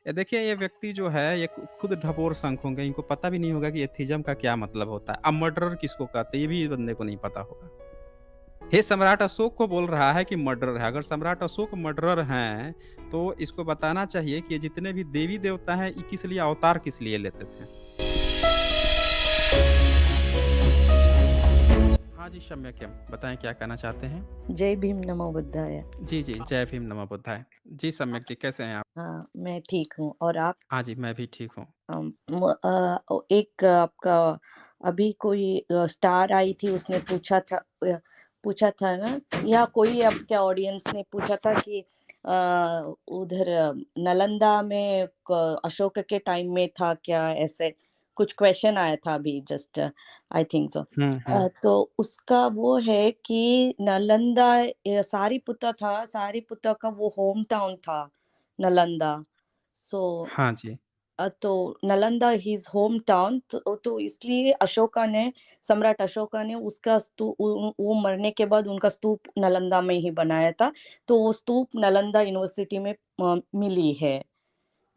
ये देखिए ये व्यक्ति जो है ये खुद ढपोर संख होंगे, इनको पता भी नहीं होगा कि एथिज़्म का क्या मतलब होता है। अब मर्डरर किसको कहते हैं ये भी इस बंदे को नहीं पता होगा। ये सम्राट अशोक को बोल रहा है कि मर्डरर है, अगर सम्राट अशोक मर्डरर हैं, तो इसको बताना चाहिए कि ये जितने भी देवी-देवता हैं, ये किस लिए अवतार किस लिए लेते थे। हाँ जी, सम्यक्यम। बताएँ क्या कहना चाहते हैं? जय भीम नमो बुद्धाय। जी, जी। जय भीम, नमः बुद्धाय। जी, सम्यक जी, कैसे हैं आप? हाँ, मैं ठीक हूँ और आप? हाँ जी, मैं भी ठीक हूँ। एक आपका अभी कोई स्टार आई थी उसने पूछा था ना या कोई आपके ऑडियंस ने पूछा था कि उधर नालंदा में अशोक के टाइम में था क्या ऐसे कुछ क्वेश्चन आया था अभी जस्ट आई थिंक सो। हुँ, हुँ। तो उसका वो है कि नालंदा सारीपुता का वो होम टाउन था नालंदा। सो हाँ जी। तो नालंदा हिज होम टाउन तो इसलिए सम्राट अशोका ने उसका वो मरने के बाद उनका स्तूप नालंदा में ही बनाया था। तो वो स्तूप नालंदा यूनिवर्सिटी में मिली है।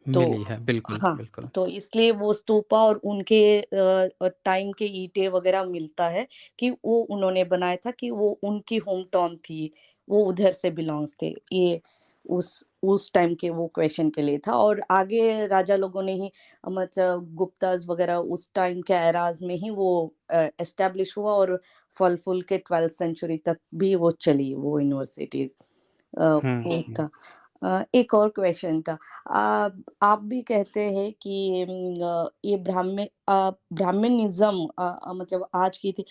तो मिली है, बिल्कुल, हाँ, बिल्कुल। तो इसलिए वो स्तूपा और उनके टाइम के ईंटें वगैरह मिलता है कि वो उन्होंने बनाया था कि वो उनकी होम टाउन थी, वो उधर से बिलॉन्ग्स थे। ये उस टाइम के वो क्वेश्चन के लिए था और आगे राजा लोगों ने ही मतलब गुप्ताज़ वगैरह उस टाइम के एराज़ में ही वो एस्टेब्लिश हुआ और फल-फूल के 12th सेंचुरी तक भी वो चली वो यूनिवर्सिटीज़। हुँ, वो हुँ। था। एक और क्वेश्चन था। आप भी कहते हैं कि ये ब्राह्मणिज़्म मतलब आज की थी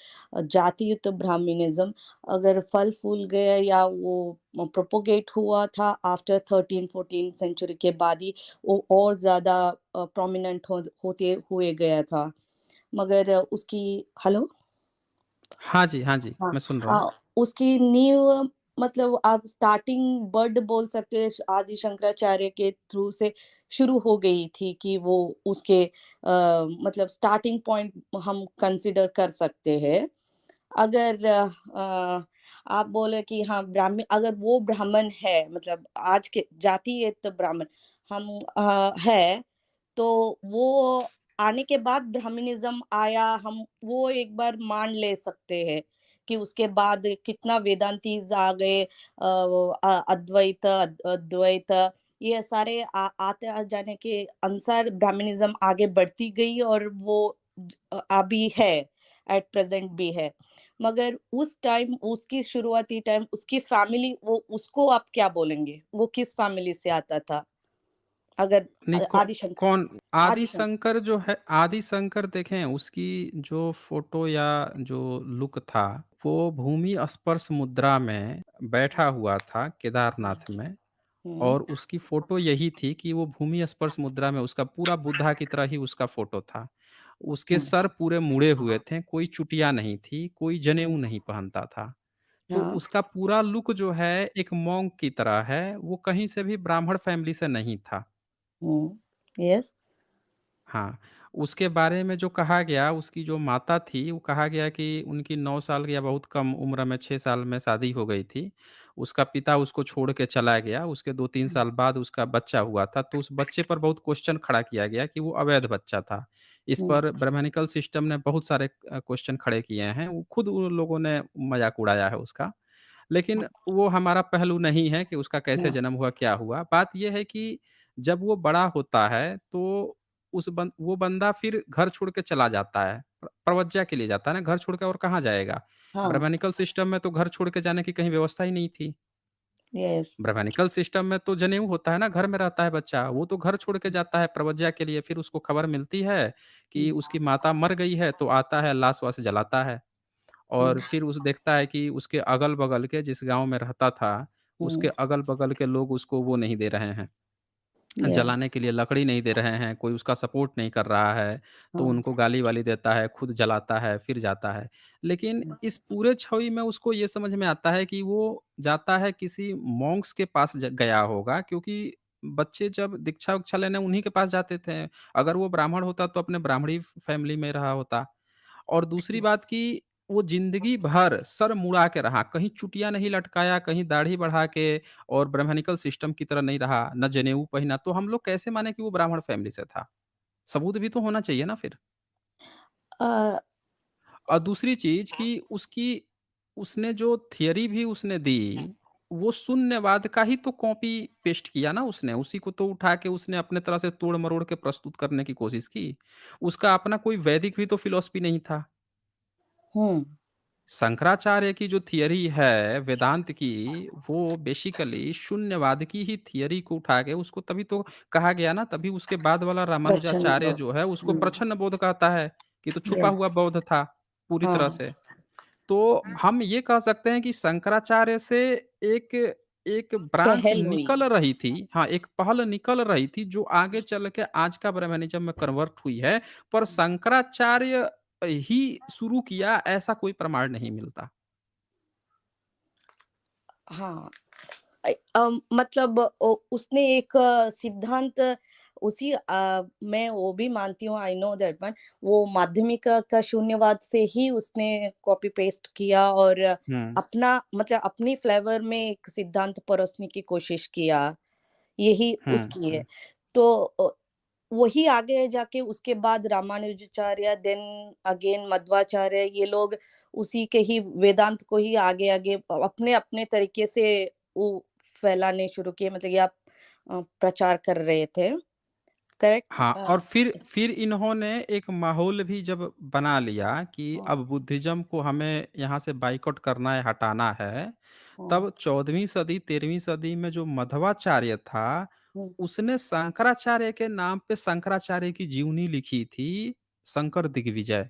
जातियुत ब्राह्मणिज़्म अगर फल-फूल गया या वो प्रोपेगेट हुआ था आफ्टर 13-14 सेंचुरी के बाद ही वो और ज़्यादा प्रोमिनेंट होते हुए गया था। मगर उसकी हेलो? हाँ जी, हाँ जी, हाँ, मैं सुन रहा हूँ। उसकी नींव मतलब आप स्टार्टिंग बड बोल सकते हैं आदि शंकराचार्य के थ्रू से शुरू हो गई थी कि वो उसके मतलब स्टार्टिंग पॉइंट हम कंसिडर कर सकते हैं। अगर आप बोले कि हाँ, ब्राह्मण अगर वो ब्राह्मण है मतलब आज के जातीयत ब्राह्मण हम है, तो वो आने के बाद ब्राह्मणिज़्म आया, हम वो एक बार मान ले सकते हैं कि उसके बाद कितना वेदांतीज़ आ गए अद्वैत, द्वैत ये सारे आते जाने के अनुसार ब्राह्मणिज़्म आगे बढ़ती गई और वो अभी है, एट प्रेज़ेंट भी है। मगर उस टाइम उसकी शुरुआती टाइम उसकी फैमिली वो उसको आप क्या बोलेंगे? वो किस फैमिली से आता था? अगर नहीं आदिशंकर कौन आदिशंकर आदिशंकर जो है आदिशंकर देखें उसकी जो फ़ोटो या जो लुक था, वो भूमि स्पर्श मुद्रा में बैठा हुआ था केदारनाथ में हुँ, और उसकी फ़ोटो यही थी कि वो भूमि स्पर्श मुद्रा में उसका पूरा बुद्धा की तरह ही उसका फ़ोटो था। उसके हुँ, सर पूरे मुड़े हुए थे, कोई चुटिया नहीं थी, कोई हुँ, जनेऊ नहीं पहनता था। तो हाँ, उसका पूरा लुक जो है एक मॉन्क की तरह है, वो कहीं से भी ब्राह्मण फ़ैमिली से नहीं था। हुँ, यस, हाँ, उसके बारे में जो कहा गया, उसकी जो माता थी, वो कहा गया कि उनकी 9 साल या बहुत कम उम्र में 6 साल में शादी हो गई थी। उसका पिता उसको छोड़ के चला गया, उसके 2-3 हुँ, साल बाद उसका बच्चा हुआ था, तो उस बच्चे पर बहुत क्वेश्चन खड़ा किया गया कि वो अवैध बच्चा था। इस हुँ, पर ब्राह्मणिकल सिस्टम ने बहुत सारे क्वेश्चन खड़े किए हैं, वो खुद उन लोगों ने मज़ाक उड़ाया है उसका। लेकिन वो हमारा पहलू नहीं है कि उसका कैसे हुँ, जन्म हुआ, क्या हुआ। बात ये है कि जब वो बड़ा होता है तो वो बंदा फिर घर छोड़ के चला जाता है। प्रव्रज्ञा के लिए जाता है ना, घर छोड़ के और कहाँ जाएगा? हाँ, ब्राह्मणिकल सिस्टम में तो घर छोड़ के जाने की कहीं व्यवस्था ही नहीं थी। यस, ब्राह्मणिकल सिस्टम में तो जनेऊ होता है ना, घर में रहता है बच्चा, वो तो घर छोड़ के जाता है प्रव्रज्ञा के लिए, फिर उसको खबर मिलती है कि हुँ, उसकी माता मर गई है, तो आता है लाश-वाश जलाता है। हुँ, और फिर उस देखता है कि उसके अगल-बगल के जिस गाँव में रहता था, उसके हुँ, अगल-बगल के लोग उसको वो नहीं दे रहे हैं, यस, जलाने के लिए लकड़ी नहीं दे रहे हैं, कोई उसका सपोर्ट नहीं कर रहा है, तो हाँ, उनको गाली-वाली देता है, खुद जलाता है, फिर जाता है। लेकिन हुँ, इस पूरे छवि में उसको ये समझ में आता है कि वो जाता है किसी मॉन्क्स के पास गया होगा क्योंकि बच्चे जब दीक्षा-विक्षा लेने उन्हीं के पास जाते थे। अगर वो ब्राह्मण होता तो अपने ब्राह्मणी फैमिली में रहा होता। और दूसरी बात कि वो ज़िंदगी भर सर मुड़ा के रहा, कहीं चुटिया नहीं लटकाया, कहीं दाढ़ी बढ़ा के और ब्राह्मणिकल सिस्टम की तरह नहीं रहा, ना जनेऊ पहना, तो हम लोग कैसे माने कि वो ब्राह्मण फैमिली से था? सबूत भी तो होना चाहिए ना फिर। अ, और दूसरी चीज़ कि उसने जो थियरी भी उसने दी, वो शून्यवाद का ही तो कॉपी पेस्ट किया ना उसने, उसी को तो उठा के उसने अपने तरह से तोड़-मरोड़ के प्रस्तुत करने की कोशिश की। उसका अपना कोई वैदिक भी तो फिलॉसफी नहीं था। हुँ, शंकराचार्य की जो थियरी है वेदांत की, वो बेसिकली शून्यवाद की ही थियरी को उठा के उसको तभी तो कहा गया ना, तभी उसके बाद वाला प्रचंड रामानुजाचार्य जो है उसको हुँ, प्रछन्न बोध कहता है, कि तो छुपा हुआ यस बौद्ध था, पूरी तरह हाँ, से। तो हम ये कह सकते हैं कि शंकराचार्य से एक एक ब्रांच पहल हुई। निकल रही थी, हाँ, एक पहल निकल रही थी जो आगे चल के आज का ब्रह्मनिज़्म में कन्वर्ट हुई है, पर शंकराचार्य ही शुरू किया ऐसा कोई प्रमाण नहीं मिलता। हाँ। मतलब उसने एक सिद्धांत मैं वो भी मानती हूँ आई नो दैट वन वो माध्यमिक का शून्यवाद से ही उसने कॉपी पेस्ट किया और हुँ, अपना मतलब अपनी फ्लेवर में एक सिद्धांत परोसने की कोशिश किया यही हुँ, उसकी है हुँ। तो वही आगे जाके उसके बाद रामानुजाचार्य देन अगेन मध्वाचार्य ये लोग उसी के ही वेदांत को ही आगे आगे अपने अपने तरीके से वो फैलाने शुरू किए मतलब या प्रचार कर रहे थे करेक्ट हाँ, और फिर इन्होंने एक माहौल भी जब बना लिया कि अब बुद्धिज़्म को हमें यहाँ से बायकॉट करना है, हटाना है, तब 14वीं सदी, 13वीं सदी में जो मध्वाचार्य था, उसने शंकराचार्य के नाम पे शंकराचार्य की जीवनी लिखी थी, शंकर दिग्विजय।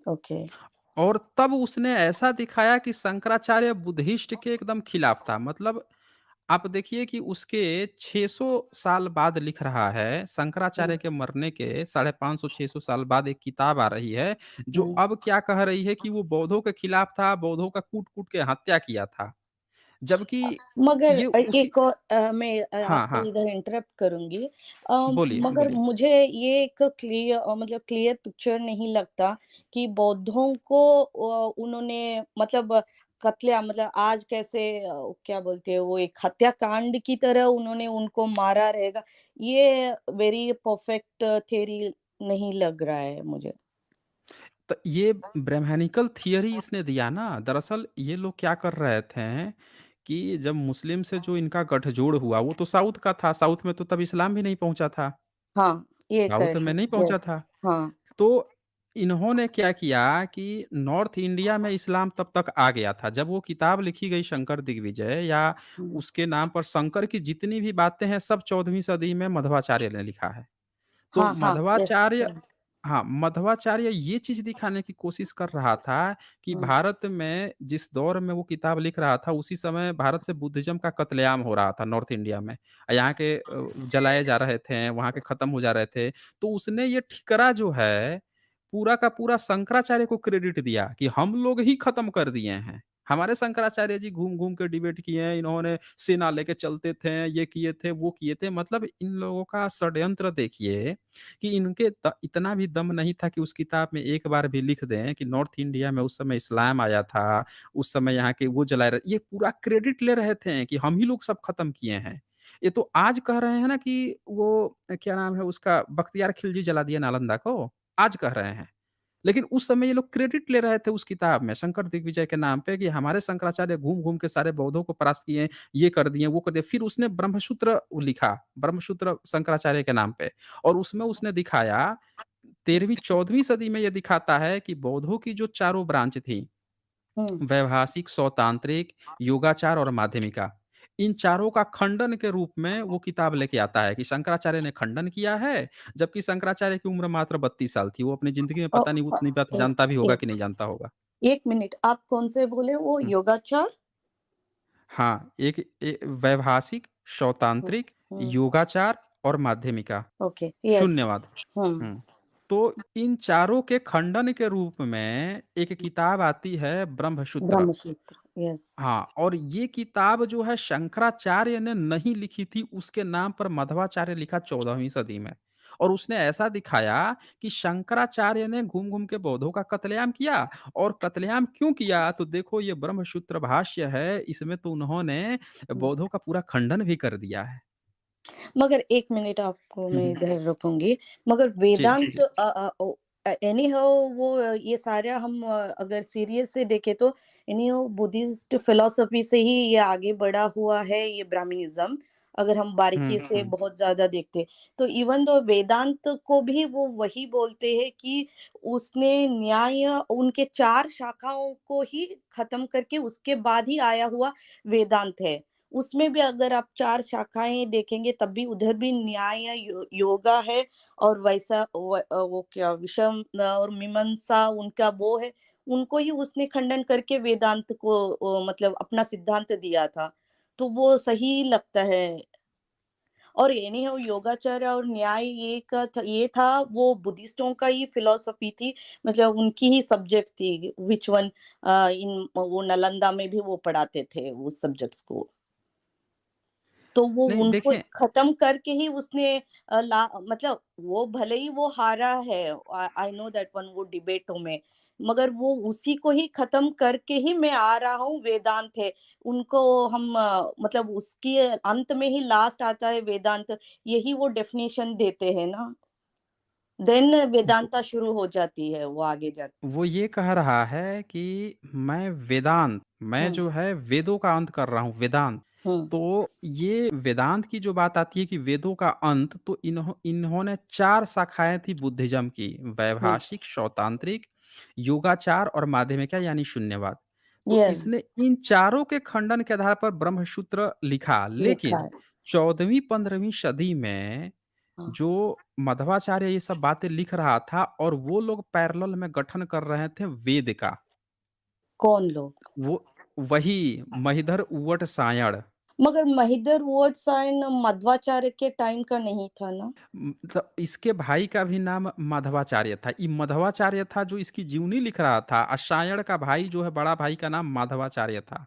ओके और तब उसने ऐसा दिखाया कि शंकराचार्य बुद्धिस्ट के एकदम खिलाफ था। मतलब आप देखिए कि उसके 600 साल बाद लिख रहा है, शंकराचार्य के मरने के 550 600 साल बाद एक किताब आ रही है, जो अब क्या कह रही है कि वो बौद्धों के खिलाफ था, बौद्धों का कूट-कूट के हत्या किया था। जबकि मगर ये उसी एक और मैं हाँ, आपको हाँ, इधर इंटरप्ट करूँगी। बोलिए, मगर बोलिए। मुझे ये एक मतलब क्लियर पिक्चर नहीं लगता कि बौद्धों को उन्होंने मतलब कत्लेआम मतलब आज कैसे क्या बोलते हैं वो एक हत्याकांड की तरह उन्होंने उनको मारा रहेगा। ये वेरी परफेक्ट थ्योरी नहीं लग रहा है मुझे। तो ये ब्रह्मानिकल थियरी इसने दिया ना, दरअसल ये लोग क्या कर रहे थे कि जब मुस्लिम से जो इनका गठजोड़ हुआ, वो तो साउथ का था, साउथ में तो तब इस्लाम भी नहीं पहुँचा था। हाँ, ये साउथ करेक्ट में है। नहीं पहुँचा यस था। हाँ। तो इन्होंने क्या किया कि नॉर्थ इंडिया में इस्लाम तब तक आ गया था। जब वो किताब लिखी गई शंकर दिग्विजय या हुँ। उसके नाम पर शंकर की जितनी भी बातें हैं, सब 14वीं सदी में मध्वाचार्य ने लिखा है। तो हाँ, हाँ। Yes Madhvacharya correct. हाँ, मध्वाचार्य ये चीज़ दिखाने की कोशिश कर रहा था कि हुँ। भारत में जिस दौर में वो किताब लिख रहा था, उसी समय भारत से बुद्धिज़्म का कत्लेआम हो रहा था नॉर्थ इंडिया में। यहाँ के जलाए जा रहे थे, वहाँ के खत्म हो जा रहे थे। तो उसने ये ठिकरा जो है, पूरा का पूरा शंकराचार्य को क्रेडिट दिया कि हम लोग ही खत्म कर दिए हैं। हमारे शंकराचार्य जी घूम-घूम के डिबेट किए हैं, इन्होंने सेना लेके चलते थे, ये किए थे, वो किए थे। मतलब इन लोगों का षड्यंत्र देखिए कि इनके इतना भी दम नहीं था कि उस किताब में एक बार भी लिख दें कि नॉर्थ इंडिया में उस समय इस्लाम आया था, उस समय यहाँ के वो जलाए रहे ये पूरा क्रेडिट ले रहे थे कि हम ही लोग सब खत्म किए हैं। ये तो आज कह रहे हैं ना कि वो क्या नाम है उसका बख्तियार खिलजी जला दिया नालंदा को, आज कह रहे हैं। लेकिन उस समय ये लोग क्रेडिट ले रहे थे उस किताब में शंकर दिग्विजय के नाम पे कि हमारे शंकराचार्य घूम-घूम के सारे बौद्धों को परास्त किए, ये कर दिए, वो कर दिए। फिर उसने ब्रह्मसूत्र लिखा, ब्रह्मसूत्र शंकराचार्य के नाम पे और उसमें उसने दिखाया 13वीं 14वीं सदी में ये दिखाता है कि बौद्धों की जो चारों ब्रांच थी, हुँ। वैभाषिक, सौतांत्रिक, योगाचार और माध्यमिका, इन चारों का खंडन के रूप में वो किताब लेके आता है कि शंकराचार्य ने खंडन किया है, जबकि शंकराचार्य की उम्र मात्र 32 साल थी। वो अपनी ज़िंदगी में अ, पता नहीं उतनी बात ए जानता भी होगा ए कि नहीं जानता होगा। 1 मिनट आप कौन से बोले वो हुँ। योगाचार? हाँ, एक वैभाषिक, हुँ, सौतांत्रिक, हुँ, योगाचार और माध्यमिका, ओके, यस। शून्यवाद। हुँ, हुँ। तो इन चारों के खंडन के रूप में एक किताब आती है ब्रह्मसूत्र। ब्रह्मसूत्र, यस। हाँ, और ये किताब जो है शंकराचार्य ने नहीं लिखी थी, उसके नाम पर मध्वाचार्य लिखा 14वीं सदी में। और उसने ऐसा दिखाया कि शंकराचार्य ने घूम-घूम के बौद्धों का कत्लेआम किया और कत्लेआम क्यों किया? तो देखो ये ब्रह्मसूत्र भाष्य है, इसमें तो उन्होंने हुँ। बौद्धों का पूरा खंडन भी कर दिया है। मगर 1 मिनट आपको हुँ, मैं हुँ। इधर रोकूँगी। मगर जी। वेदांत एनी हाउ वो ये सारा हम अगर सीरियस से देखें तो एनी हाउ बुद्धिस्ट फिलॉसफी से ही ये आगे बढ़ा हुआ है ये ब्राह्मणिज़्म, अगर हम बारीकी हुँ, से हुँ। बहुत ज़्यादा देखते। तो इवन दो वेदांत को भी वो वही बोलते हैं कि उसने न्याय उनके 4 शाखाओं को ही ख़त्म करके उसके बाद ही आया हुआ वेदांत है। उसमें भी अगर आप 4 शाखाएँ देखेंगे तब भी उधर भी न्याय योगा है और वैसा वो क्या विषम और मीमांसा उनका वो है, उनको ही उसने खंडन करके वेदांत को मतलब अपना सिद्धांत दिया था। तो वो सही लगता है और एनी हाउ योगाचार्य और न्याय ये था वो बुद्धिस्टों का ही फिलॉसफी थी, मतलब उनकी ही सब्जेक्ट थी व्हिच वन इन वो नालंदा में भी वो पढ़ाते थे उस सब्जेक्ट्स को। तो वो नहीं उनको देखें खत्म करके ही उसने ला मतलब वो भले ही वो हारा है, आई नो दैट वन वो डिबेटों में, मगर वो उसी को ही खत्म करके ही मैं आ रहा हूँ वेदांत है। उनको हम मतलब उसकी अंत में ही लास्ट आता है वेदांत, यही वो डेफिनेशन देते हैं ना, देन वेदांता शुरू हो जाती है वो आगे जाके। वो ये कह रहा है कि मैं हुँ, जो है वेदों का अंत कर रहा हूँ, वेदांत। हुँ, तो ये वेदांत की जो बात आती है कि वेदों का अंत तो इन्होंने 4 शाखाएँ थी बुद्धिज़्म की, हुँ, वैभाषिक, शौतांत्रिक, योगाचार और माध्यमिका यानी शून्यवाद। तो यस, इसने इन चारों के खंडन के आधार पर ब्रह्मसूत्र लिखा, लिखा लेकिन है। 14वीं-15वीं सदी में हाँ, जो मध्वाचार्य ये सब बातें लिख रहा था और वो लोग पैरेलल में गठन कर रहे थे वेद का। कौन लोग? वो वही महिधर उवट सायण मगर महिदर वोट साइन मध्वाचार्य के टाइम का नहीं था ना? मतलब इसके भाई का भी नाम माधवाचार्य था। ये मध्वाचार्य था जो इसकी जीवनी लिख रहा था और सायण का भाई जो है बड़ा भाई का नाम माधवाचार्य था।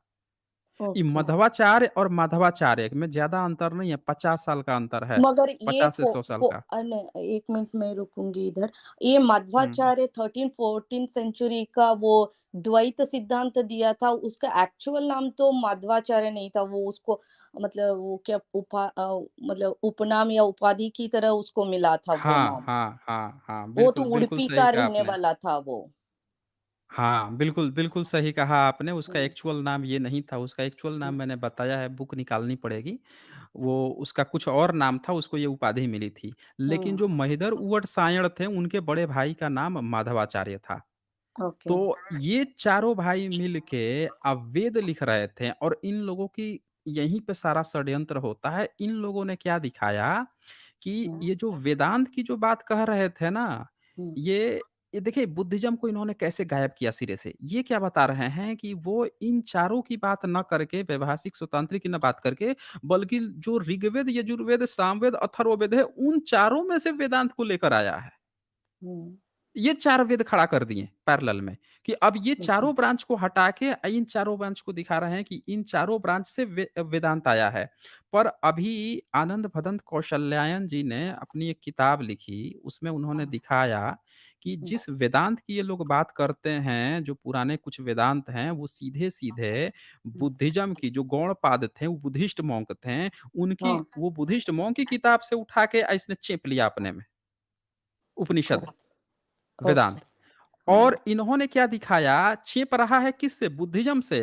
ये ओके। मध्वाचार्य और माधवाचार्य में ज़्यादा अंतर नहीं है, 50 साल का अंतर है। मगर ये 50 से 100 साल का। नहीं 1 मिनट मैं रुकूँगी इधर। ये हुँ। मध्वाचार्य 13-14 सेंचुरी का वो द्वैत सिद्धांत दिया था, उसका एक्चुअल नाम तो मध्वाचार्य नहीं था, वो उसको मतलब वो क्या मतलब उपनाम या उपाधि की तरह उसको मिला था वो हाँ, नाम। हाँ, हाँ, हाँ। वो तो बिल्कुल, बिल्कुल उडुपी सही का कहा रहने आपने। वाला था वो। हाँ, बिल्कुल, बिल्कुल सही कहा आपने, उसका हुँ, एक्चुअल नाम ये नहीं था, उसका एक्चुअल नाम हुँ, मैंने बताया है, बुक निकालनी पड़ेगी। वो उसका कुछ और नाम था, उसको ये उपाधि मिली थी। लेकिन हुँ, जो महिदर ऊवट सायण थे, उनके बड़े भाई का नाम माधवाचार्य था। ओके। तो ये चारों भाई मिल के अब वेद लिख रहे थे और इन लोगों की यहीं पे सारा षड्यंत्र होता है। इन लोगों ने क्या दिखाया कि हुँ, ये जो वेदांत की जो बात कह रहे थे ना, हुँ, ये ये देखिए बुद्धिज़्म को इन्होंने कैसे गायब किया सिरे से। ये क्या बता रहे हैं कि वो इन चारों की बात ना करके वैभाषिक स्वतंत्र की ना बात करके, बल्कि जो ऋग्वेद, यजुर्वेद, सामवेद, अथर्ववेद है, उन चारों में से वेदांत को लेकर आया है। हुँ, ये 4 वेद खड़ा कर दिए पैरेलल में कि अब ये ओके। चारों ब्रांच को हटा के इन चारों ब्रांच को दिखा रहे हैं कि इन चारों ब्रांच से वेदांत आया है। पर अभी आनंद भदंत कौशल्यायन जी ने अपनी एक किताब लिखी, उसमें उन्होंने हाँ, दिखाया कि हुँ, जिस वेदांत की ये लोग बात करते हैं, जो पुराने कुछ वेदांत हैं, वो सीधे-सीधे हुँ, बुद्धिज़्म की जो गौड़पाद थे, वो बुद्धिस्ट मॉन्क थे, उनकी हाँ, वो बुद्धिस्ट मॉन्क की किताब से उठा के इसने चेप लिया अपने में, ओ उपनिषद, ओके, वेदांत। हाँ। और इन्होंने क्या दिखाया, छिप रहा है किससे? बुद्धिज़्म से।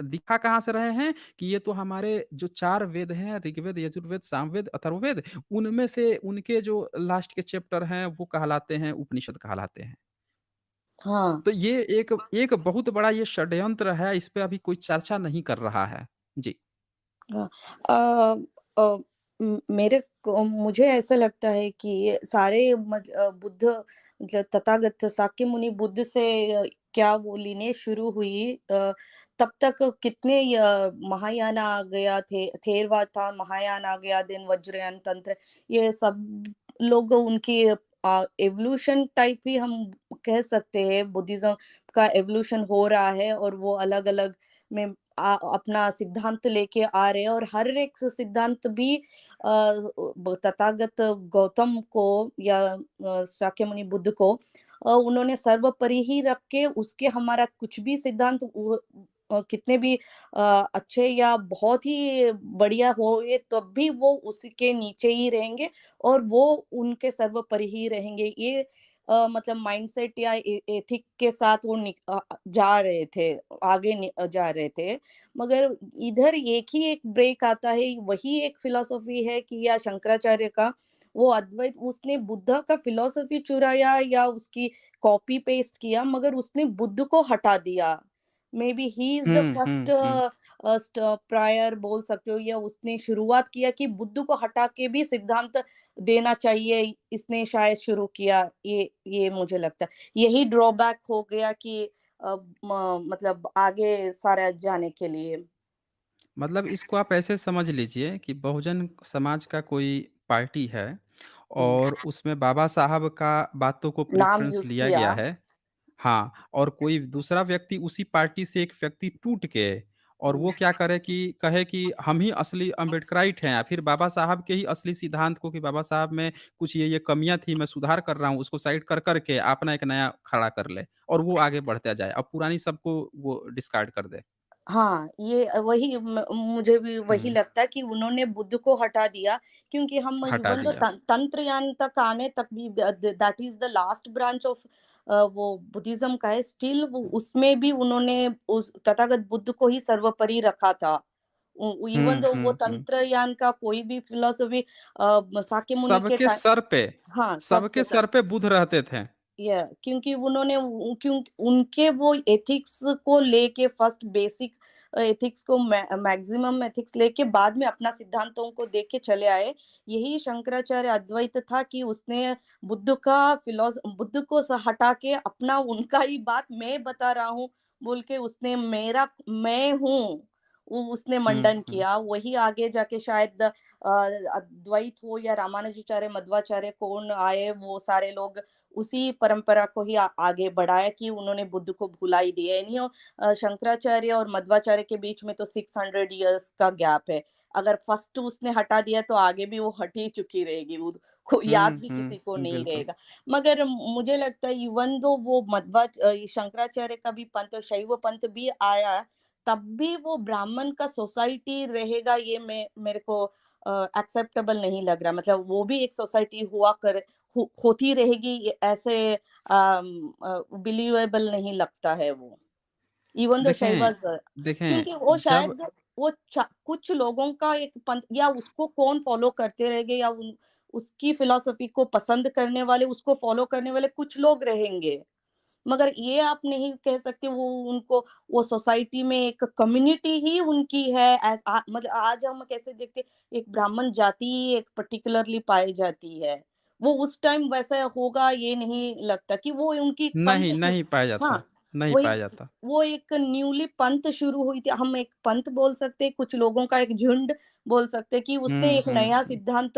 दिखा कहाँ से रहे हैं कि ये तो हमारे जो 4 वेद हैं, ऋग्वेद, यजुर्वेद, सामवेद, अथर्ववेद, उनमें से उनके जो लास्ट के चैप्टर हैं, वो कहलाते हैं उपनिषद कहलाते हैं। हाँ, तो ये एक एक बहुत बड़ा ये षड्यंत्र है, इस पे अभी कोई चर्चा नहीं कर रहा है। जी। हाँ। अ, मेरे को मुझे ऐसा लगता है कि ये सारे बुद्ध मतलब तथागत शाक्य मुनि बुद्ध से क्या वो लीनियज शुरू हुई, तब तक कितने महायान आ गया थे, थेरवाद था, महायान आ गया, देन वज्रयान तंत्र, ये सब लोग उनकी एवोल्यूशन टाइप ही हम कह सकते हैं, बुद्धिज्म का एवोल्यूशन हो रहा है और वो अलग-अलग में अपना सिद्धांत लेके आ रहे हैं और हर एक सिद्धांत भी तथागत गौतम को या शाक्यमुनि बुद्ध को उन्होंने सर्वोपरि ही रख के उसके हमारा कुछ भी सिद्धांत कितने भी अच्छे या बहुत ही बढ़िया हो ये तब भी वो उसके नीचे ही रहेंगे और वो उनके सर्वोपरि ही रहेंगे। ये मतलब माइंडसेट या एथिक के साथ वो जा रहे थे, आगे जा रहे थे। मगर इधर एक ही एक ब्रेक आता है, वही एक फिलॉसफी है कि या शंकराचार्य का वो अद्वैत उसने बुद्ध का फिलॉसफी चुराया या उसकी कॉपी पेस्ट किया मगर उसने बुद्ध को हटा दिया। May be he is the hmm, first hmm, hmm. Prior बोल सकते हो या उसने शुरुआत किया कि बुद्ध को हटा के भी सिद्धांत देना चाहिए, इसने शायद शुरू किया, ये मुझे लगता है। यही ड्रॉबैक हो गया कि मतलब आगे सारा जाने के लिए। मतलब इसको आप ऐसे समझ लीजिए कि बहुजन समाज का कोई पार्टी है हुँ, और उसमें बाबा साहब का बातों को नाम प्रेफ़रेंस यूज़ लिया किया। गया है। हाँ, और कोई दूसरा व्यक्ति उसी पार्टी से एक व्यक्ति टूट के और हुँ, वो क्या करे कि कहे कि हम ही असली अम्बेडकराइट हैं, या फिर बाबा साहब के ही असली सिद्धांत को कि बाबा साहब में कुछ ये कमियाँ थी, मैं सुधार कर रहा हूँ, उसको साइड कर के अपना एक नया खड़ा कर ले और वो आगे बढ़ता जाए। अब पुरानी सबको वो डिस्कार्ड कर दे। हाँ, ये वही मुझे भी वही हुँ, लगता है कि उन्होंने बुद्ध को हटा दिया क्योंकि हम हटा इवन दो दिया। तंत्रयान तक आने तक भी that is the last branch of वो बुद्धिज़्म का है स्टिल वो उसमें भी उन्होंने उस तथागत बुद्ध को ही सर्वोपरि रखा था। इवन हुँ, दो वो हुँ, हुँ। तंत्रयान का कोई भी फिलॉसफी शाक्य मुनि के सबके टाइम सर पे हाँ, सबके सबके सर सब पे बुध रहते थे। या क्योंकि उन्होंने क्यों उनके वो एथिक्स को लेके फर्स्ट बेसिक एथिक्स को मैक्सिमम एथिक्स लेके बाद में अपना सिद्धांतों को देख के चले आए यही शंकराचार्य अद्वैत था कि उसने बुद्ध को हटा के अपना उनका ही बात मैं बता रहा हूँ बोल के उसने मेरा मैं हूँ उसने हुँ, मंडन हुँ। किया वही आगे जाके शायद अद्वैत हो या रामानुजाचार्य मध्वाचार्य कौन आए वो सारे लोग उसी परंपरा को ही आगे बढ़ाया कि उन्होंने बुद्ध को भुला ही दिया नहीं शंकराचार्य और मध्वाचार्य के बीच में तो 600 इयर्स का गैप है अगर फर्स्ट उसने हटा दिया तो आगे भी वो हट ही चुकी रहेगी वो को याद हुँ, भी किसी को हुँ। नहीं बिल्कुल। रहेगा मगर मुझे लगता है इवन दो वो शंकराचार्य का भी पंथ शैव पंथ भी आया तब भी वो ब्राह्मण का सोसाइटी रहेगा ये मैं मेरे को एक्सेप्टेबल नहीं लग रहा मतलब वो भी एक सोसाइटी हुआ कर होती रहेगी ये ऐसे बिलीवेबल नहीं लगता है वो इवन दो शी देखें वाज देखें, क्योंकि वो जब शायद वो कुछ लोगों का एक पंथ या उसको कौन फॉलो करते रहेंगे या उसकी फिलॉसफी को पसंद करने वाले उसको फॉलो करने वाले कुछ लोग रहेंगे मगर ये आप नहीं कह सकते वो उनको वो सोसाइटी में एक कम्युनिटी ही उनकी है मतलब आज हम कैसे देखते एक ब्राह्मण जाति ही एक पर्टिकुलरली पाई जाती है वो उस टाइम वैसा होगा ये नहीं लगता कि वो उनकी नहीं, नहीं पाया हाँ जाता, नहीं वही पाया जाता। वो एक न्यूली पंथ शुरू हुई थी हम एक पंथ बोल सकते हैं कुछ लोगों का एक झुंड बोल सकते हैं कि उसने हुँ, एक हुँ, नया हुँ। सिद्धांत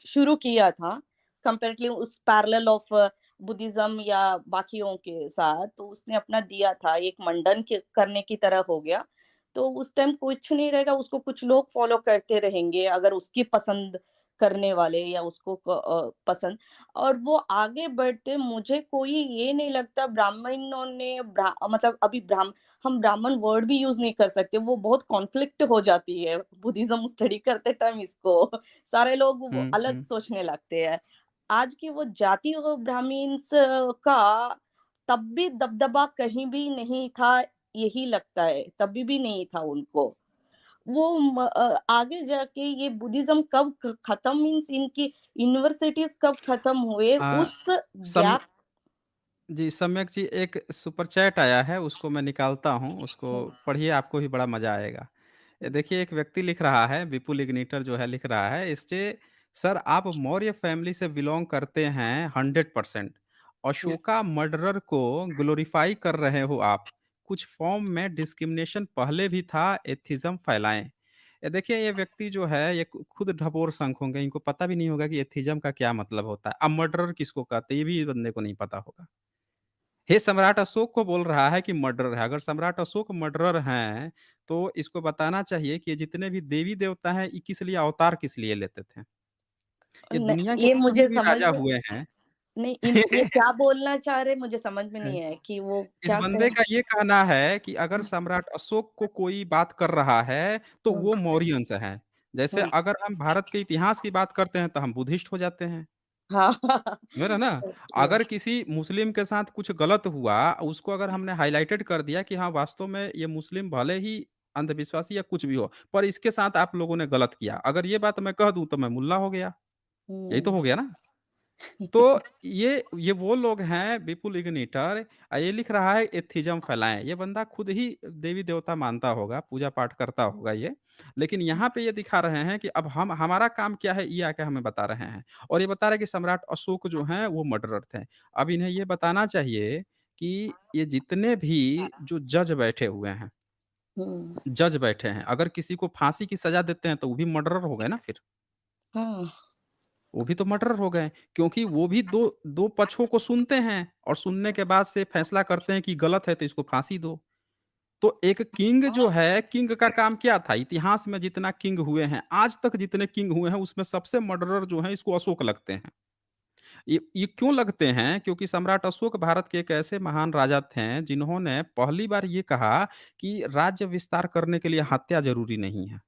शुरू किया था कंपेरेटिवली उस पैरेलल ऑफ बुद्धिज्म या बाकियों के साथ तो उसने अपना दिया था एक मंडन करने की तरह हो गया तो उस टाइम कुछ नहीं रहेगा उसको कुछ लोग फॉलो करते रहेंगे अगर उसकी पसंद करने वाले या उसको पसंद और वो आगे बढ़ते मुझे कोई ये नहीं लगता ब्राह्मणों ने मतलब अभी हम ब्राह्मण वर्ड भी यूज नहीं कर सकते वो बहुत कॉन्फ्लिक्ट हो जाती है बुद्धिज्म स्टडी करते टाइम इसको सारे लोग वो हुँ, अलग हुँ। सोचने लगते हैं आज की वो जाति और ब्राह्मण्स का तब भी दबदबा कहीं भी नहीं था यही लगता है तभी भी नहीं था उनको वो आगे जाके ये बुद्धिज्म कब खत्म मीन्स इनकी यूनिवर्सिटीज कब खत्म हुए अ, उस सम गैप जी, सम्यक जी, एक सुपर चैट आया है, उसको मैं निकालता हूँ, उसको पढ़िए, आपको भी बड़ा मज़ा आएगा। ये देखिए, एक व्यक्ति लिख रहा है, विपुल इग्निटर जो है लिख रहा है, सर आप मौर्य फैमिली से बिलॉन्ग करते हैं 100%। अशोका मर्डरर को ग्लोरीफाई कर रहे हो आप। कुछ फॉर्म में डिस्क्रिमिनेशन पहले भी था, एथिज़्म फैलाएँ। ये देखिए, ये व्यक्ति जो है, ये खुद ढपोर संख होंगे, इनको पता भी नहीं होगा कि एथिज़्म का क्या मतलब होता है। अब मर्डरर किसको कहते हैं, ये भी इस बंदे को नहीं पता होगा। हे सम्राट अशोक को बोल रहा है कि मर्डरर है। अगर सम्राट अशोक मर्डरर हैं, तो इसको बताना चाहिए कि ये जितने भी देवी-देवता हैं, ये किस लिए अवतार किस लिए लेते थे? ये न दुनिया के ये जितने मुझे भी समझ राजा में हुए हैं नहीं, इन ये क्या बोलना चाह रहे मुझे समझ में नहीं आया कि वो इस क्या बंदे कह का ये कहना है कि अगर सम्राट अशोक को कोई बात कर रहा है, तो हुँ, वो मौर्यन्स हैं। जैसे हुँ। अगर हम भारत के इतिहास की बात करते हैं, तो हम बुद्धिस्ट हो जाते हैं। हाँ। समझ रहे हैं ना? ट्रू। अगर किसी मुस्लिम के साथ कुछ गलत हुआ, उसको अगर हमने हाइलाइटेड कर दिया कि हाँ, वास्तव में ये मुस्लिम भले ही अंधविश्वासी या कुछ भी हो, पर इसके साथ आप लोगों ने गलत किया। अगर ये बात मैं कह दूँ, तो मैं मुल्ला हो गया। यही तो हुँ। हो गया ना? तो ये वो लोग हैं विपुल इग्निटर ये लिख रहा है एथिज़्म फैलाएँ। ये बंदा खुद ही देवी-देवता मानता होगा, पूजा-पाठ करता होगा ये। लेकिन यहाँ पे ये दिखा रहे हैं कि अब हम हमारा काम क्या है, ये आके हमें बता रहे हैं। और ये बता रहे हैं कि सम्राट अशोक जो हैं, वो मर्डरर थे। अब इन्हें ये बताना चाहिए कि ये जितने भी जो जज बैठे हुए हैं, हुँ। जज बैठे हैं, अगर किसी को फांसी की सज़ा देते हैं, तो वो भी मर्डरर हो गए ना फिर। हाँ। वो भी तो मर्डरर हो गए, क्योंकि वो भी 2 पक्षों को सुनते हैं और सुनने के बाद से फैसला करते हैं कि गलत है तो इसको फांसी दो। तो एक किंग जो है, किंग का काम क्या था? इतिहास में जितना किंग हुए हैं, आज तक जितने किंग हुए हैं उसमें सबसे मर्डरर जो हैं इसको अशोक लगते हैं। ये क्यों लगते हैं? क्योंकि सम्राट अशोक भारत के एक ऐसे महान राजा थे जिन्होंने पहली बार ये कहा कि राज्य विस्तार करने के लिए हत्या ज़रूरी नहीं है।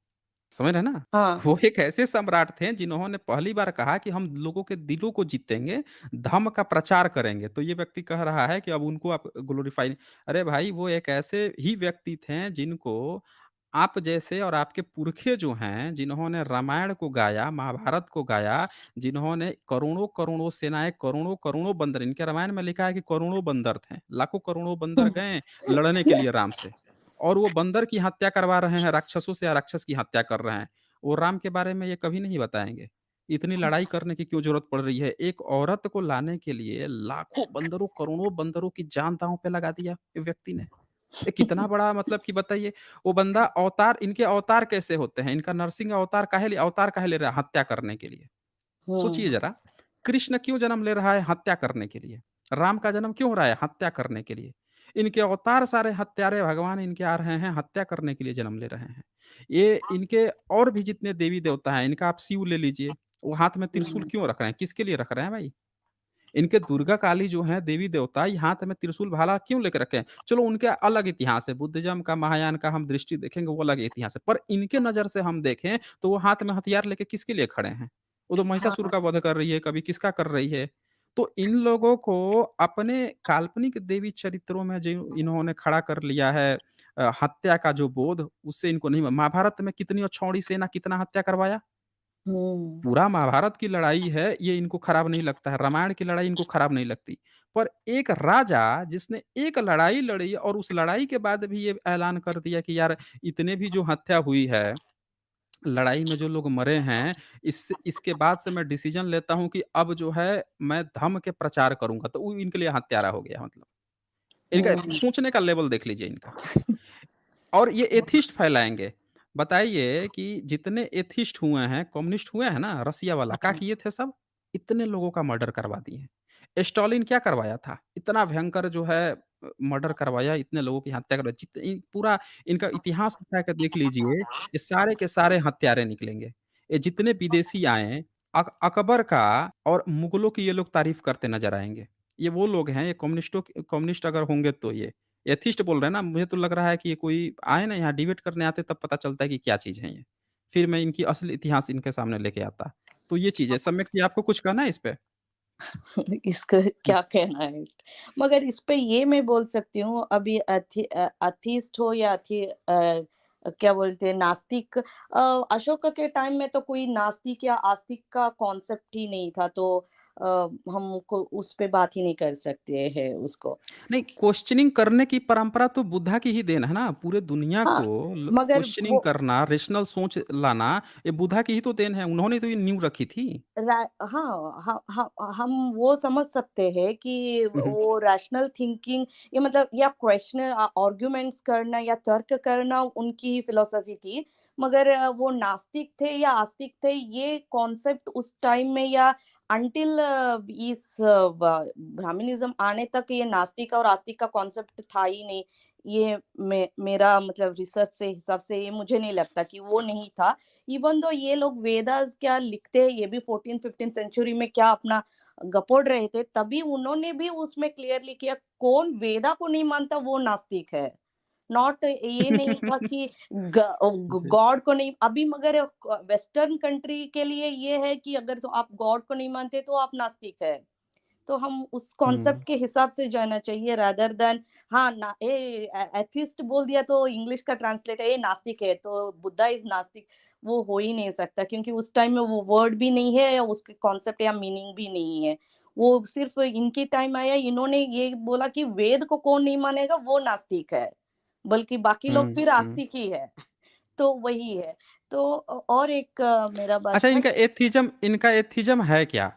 समझ रहे हैं ना? हाँ। वो एक ऐसे सम्राट थे जिन्होंने पहली बार कहा कि हम लोगों के दिलों को जीतेंगे, धम्म का प्रचार करेंगे। तो ये व्यक्ति कह रहा है कि अब उनको आप ग्लोरीफाई अरे भाई वो एक ऐसे ही व्यक्ति थे जिनको आप जैसे और आपके पुरखे जो हैं, जिन्होंने रामायण को गाया, महाभारत को गाया, जिन्होंने करोड़ों-करोड़ों सेनाएँ, करोड़ों-करोड़ों बंदर इनके रामायण में लिखा है कि करोड़ों बंदर थे। लाखों करोड़ों बंदर गए लड़ने के लिए राम से। और वो बंदर की हत्या करवा रहे हैं, राक्षसों से राक्षस की हत्या कर रहे हैं। वो राम के बारे में ये कभी नहीं बताएँगे। इतनी लड़ाई करने की क्यों ज़रूरत पड़ रही है? एक औरत को लाने के लिए लाखों बंदरों, करोड़ों बंदरों की जान दाँव पे लगा दिया, ये व्यक्ति ने। ये कितना बड़ा मतलब कि बताइए, वो बंदा अवतार इनके अवतार कैसे होते हैं? इनका नरसिंह अवतार काहे ले रहा है? हत्या करने के लिए। हुँ। सोचिए ज़रा, कृष्ण क्यों जन्म ले रहा है? हत्या करने के लिए। राम का जन्म क्यों हो रहा है? हत्या करने के लिए। इनके अवतार सारे हत्यारे भगवान इनके आ रहे हैं, हत्या करने के लिए जन्म ले रहे हैं। ये इनके और भी जितने देवी-देवता हैं, इनका आप शिव ले लीजिए, वो हाथ में त्रिशूल हुँ। क्यों रख रहे हैं? किसके लिए रख रहे हैं भाई? इनके दुर्गा काली जो हैं देवी-देवता, ये हाथ में त्रिशूल भाला क्यों लेके रखे हैं? चलो उनका अलग इतिहास है, बुद्धिज़्म का, महायान का हम दृष्टि देखेंगे वो अलग इतिहास है। पर इनके नज़र से हम देखें तो वो हाथ में हथियार लेके किसके लिए खड़े हैं? वो तो महिषासुर हाँ। का वध कर रही है, कभी किसका कर रही है। तो इन लोगों को अपने काल्पनिक देवी चरित्रों में जो इन्होंने खड़ा कर लिया है हत्या का जो बोध उससे इनको नहीं महाभारत में कितनी अछौड़ी सेना कितना हत्या करवाया? हुँ। पूरा महाभारत की लड़ाई है, ये इनको खराब नहीं लगता है, रामायण की लड़ाई इनको खराब नहीं लगती। पर एक राजा जिसने एक लड़ाई लड़ी और उस लड़ाई के बाद भी ये ऐलान कर दिया कि यार इतने भी जो हत्या हुई है, लड़ाई में जो लोग मरे हैं, इसके बाद से मैं डिसीज़न लेता हूँ कि अब जो है मैं धम्म के प्रचार करूँगा, तो वो इनके लिए हत्यारा हो गया मतलब। इनका हुँ। सोचने का लेवल देख लीजिए इनका। और ये एथिस्ट फैलाएँगे। बताइए कि जितने एथिस्ट हुए हैं, कम्युनिस्ट हुए हैं ना रसिया वाला, क्या हाँ। किए थे सब? इतने लोगों का मर्डर करवा दिए। स्टालिन क्या करवाया था? इतना भयंकर जो है मर्डर करवाया, इतने लोगों की हत्या करवाई। पूरा इनका इतिहास उठा के देख लीजिए, ये सारे के सारे हत्यारे निकलेंगे। ये जितने विदेशी आए, अकबर का और मुगलों की ये लोग तारीफ़ करते नज़र आएँगे। ये वो लोग हैं, ये कम्युनिस्ट अगर होंगे तो ये। एथिस्ट बोल रहे हैं ना, मुझे तो लग रहा है कि ये कोई आए ना यहाँ डिबेट करने आते तब पता चलता है कि क्या चीज़ है ये। फिर मैं इनकी असली इतिहास इनके सामने लेके आता। तो ये चीज़ है। सम्यक जी आपको कुछ कहना है इस पे? इसका हुँ, क्या कहना है मगर इस पे ये मैं बोल सकती हूँ अभी अथिस्ट हो या क्या बोलते हैं नास्तिक अशोक के टाइम में तो कोई नास्तिक या आस्तिक का कॉन्सेप्ट ही नहीं था तो हमको उस पे बात ही नहीं कर सकते हैं उसको नहीं क्वेश्चनिंग करने की परंपरा तो बुद्धा की ही देन है ना, पूरे दुनिया हाँ को मगर क्वेश्चनिंग वो करना, रेशनल सोच लाना, ये बुद्धा की ही तो देन है, उन्होंने तो ये नींव रखी थी। हाँ, हम वो समझ सकते हैं कि हुँ, हुँ। वो रैशनल थिंकिंग या मतलब या क्वेश्चन आर्ग्यूमेंट्स करना या तर्क करना उनकी ही फिलॉसफी थी। मगर वो नास्तिक थे या आस्तिक थे ये कॉन्सेप्ट उस टाइम में या अंटिल इस ब्राह्मणिज्म आने तक ये नास्तिक और आस्तिक का कॉन्सेप्ट था ही नहीं। ये मेरा मतलब रिसर्च से हिसाब से ये मुझे नहीं लगता कि वो नहीं था। इवन दो ये लोग वेदास क्या लिखते हैं, ये भी 14-15 सेंचुरी में क्या अपना गपोड़ रहे थे, तभी उन्होंने भी उसमें क्लियरली किया, कौन वेदा को नहीं मानता वो नास्तिक है। नॉट ये नहीं था कि जी। गॉड को नहीं, अभी मगर वेस्टर्न कंट्री के लिए ये है कि अगर तो आप गॉड को नहीं मानते तो आप नास्तिक है। तो हम उस कॉन्सेप्ट हुँ, के हिसाब से जाना चाहिए रादर देन हाँ ना एथिस्ट बोल दिया तो इंग्लिश का ट्रांसलेट है ये नास्तिक है तो बुद्धा इज नास्तिक। वो हो ही नहीं सकता क्योंकि उस टाइम में वो वर्ड भी नहीं है या उसके कॉन्सेप्ट या मीनिंग भी नहीं है। वो सिर्फ इनकी टाइम आया, इन्होंने ये बोला कि वेद को कौन नहीं मानेगा वो नास्तिक है, बल्कि बाकी लोग हुँ, फिर हुँ। आस्तिक ही है। तो वही है। तो और एक मेरा बात अच्छा, था इनका एथिज़्म है क्या?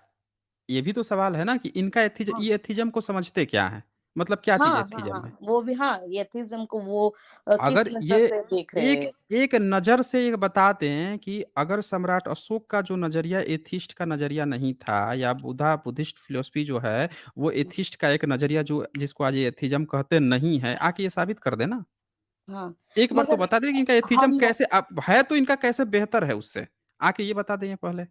ये भी तो सवाल है ना कि इनका हाँ, ये एथिज़्म को समझते क्या हैं? मतलब क्या चीज़ हाँ, हाँ, एथिज़्म है? हाँ, वो भी हाँ, एथिज़्म को वो किस अगर नज़र ये से देख रहे एक हैं। एक नज़र से ये बता दें कि अगर सम्राट अशोक का जो नज़रिया एथिस्ट का नज़रिया नहीं था या बुद्धिस्ट फ़िलॉसफ़ी जो है, वो एथिस्ट का एक नज़रिया जो जिसको आज ये एथिज़्म कहते नहीं है, आके ये साबित कर दें ना। हाँ, एक बार तो मगर बता दें कि इनका एथिज़्म हम कैसे है तो इनका कैसे बेहतर है उससे? आके ये बता दें ये पहले।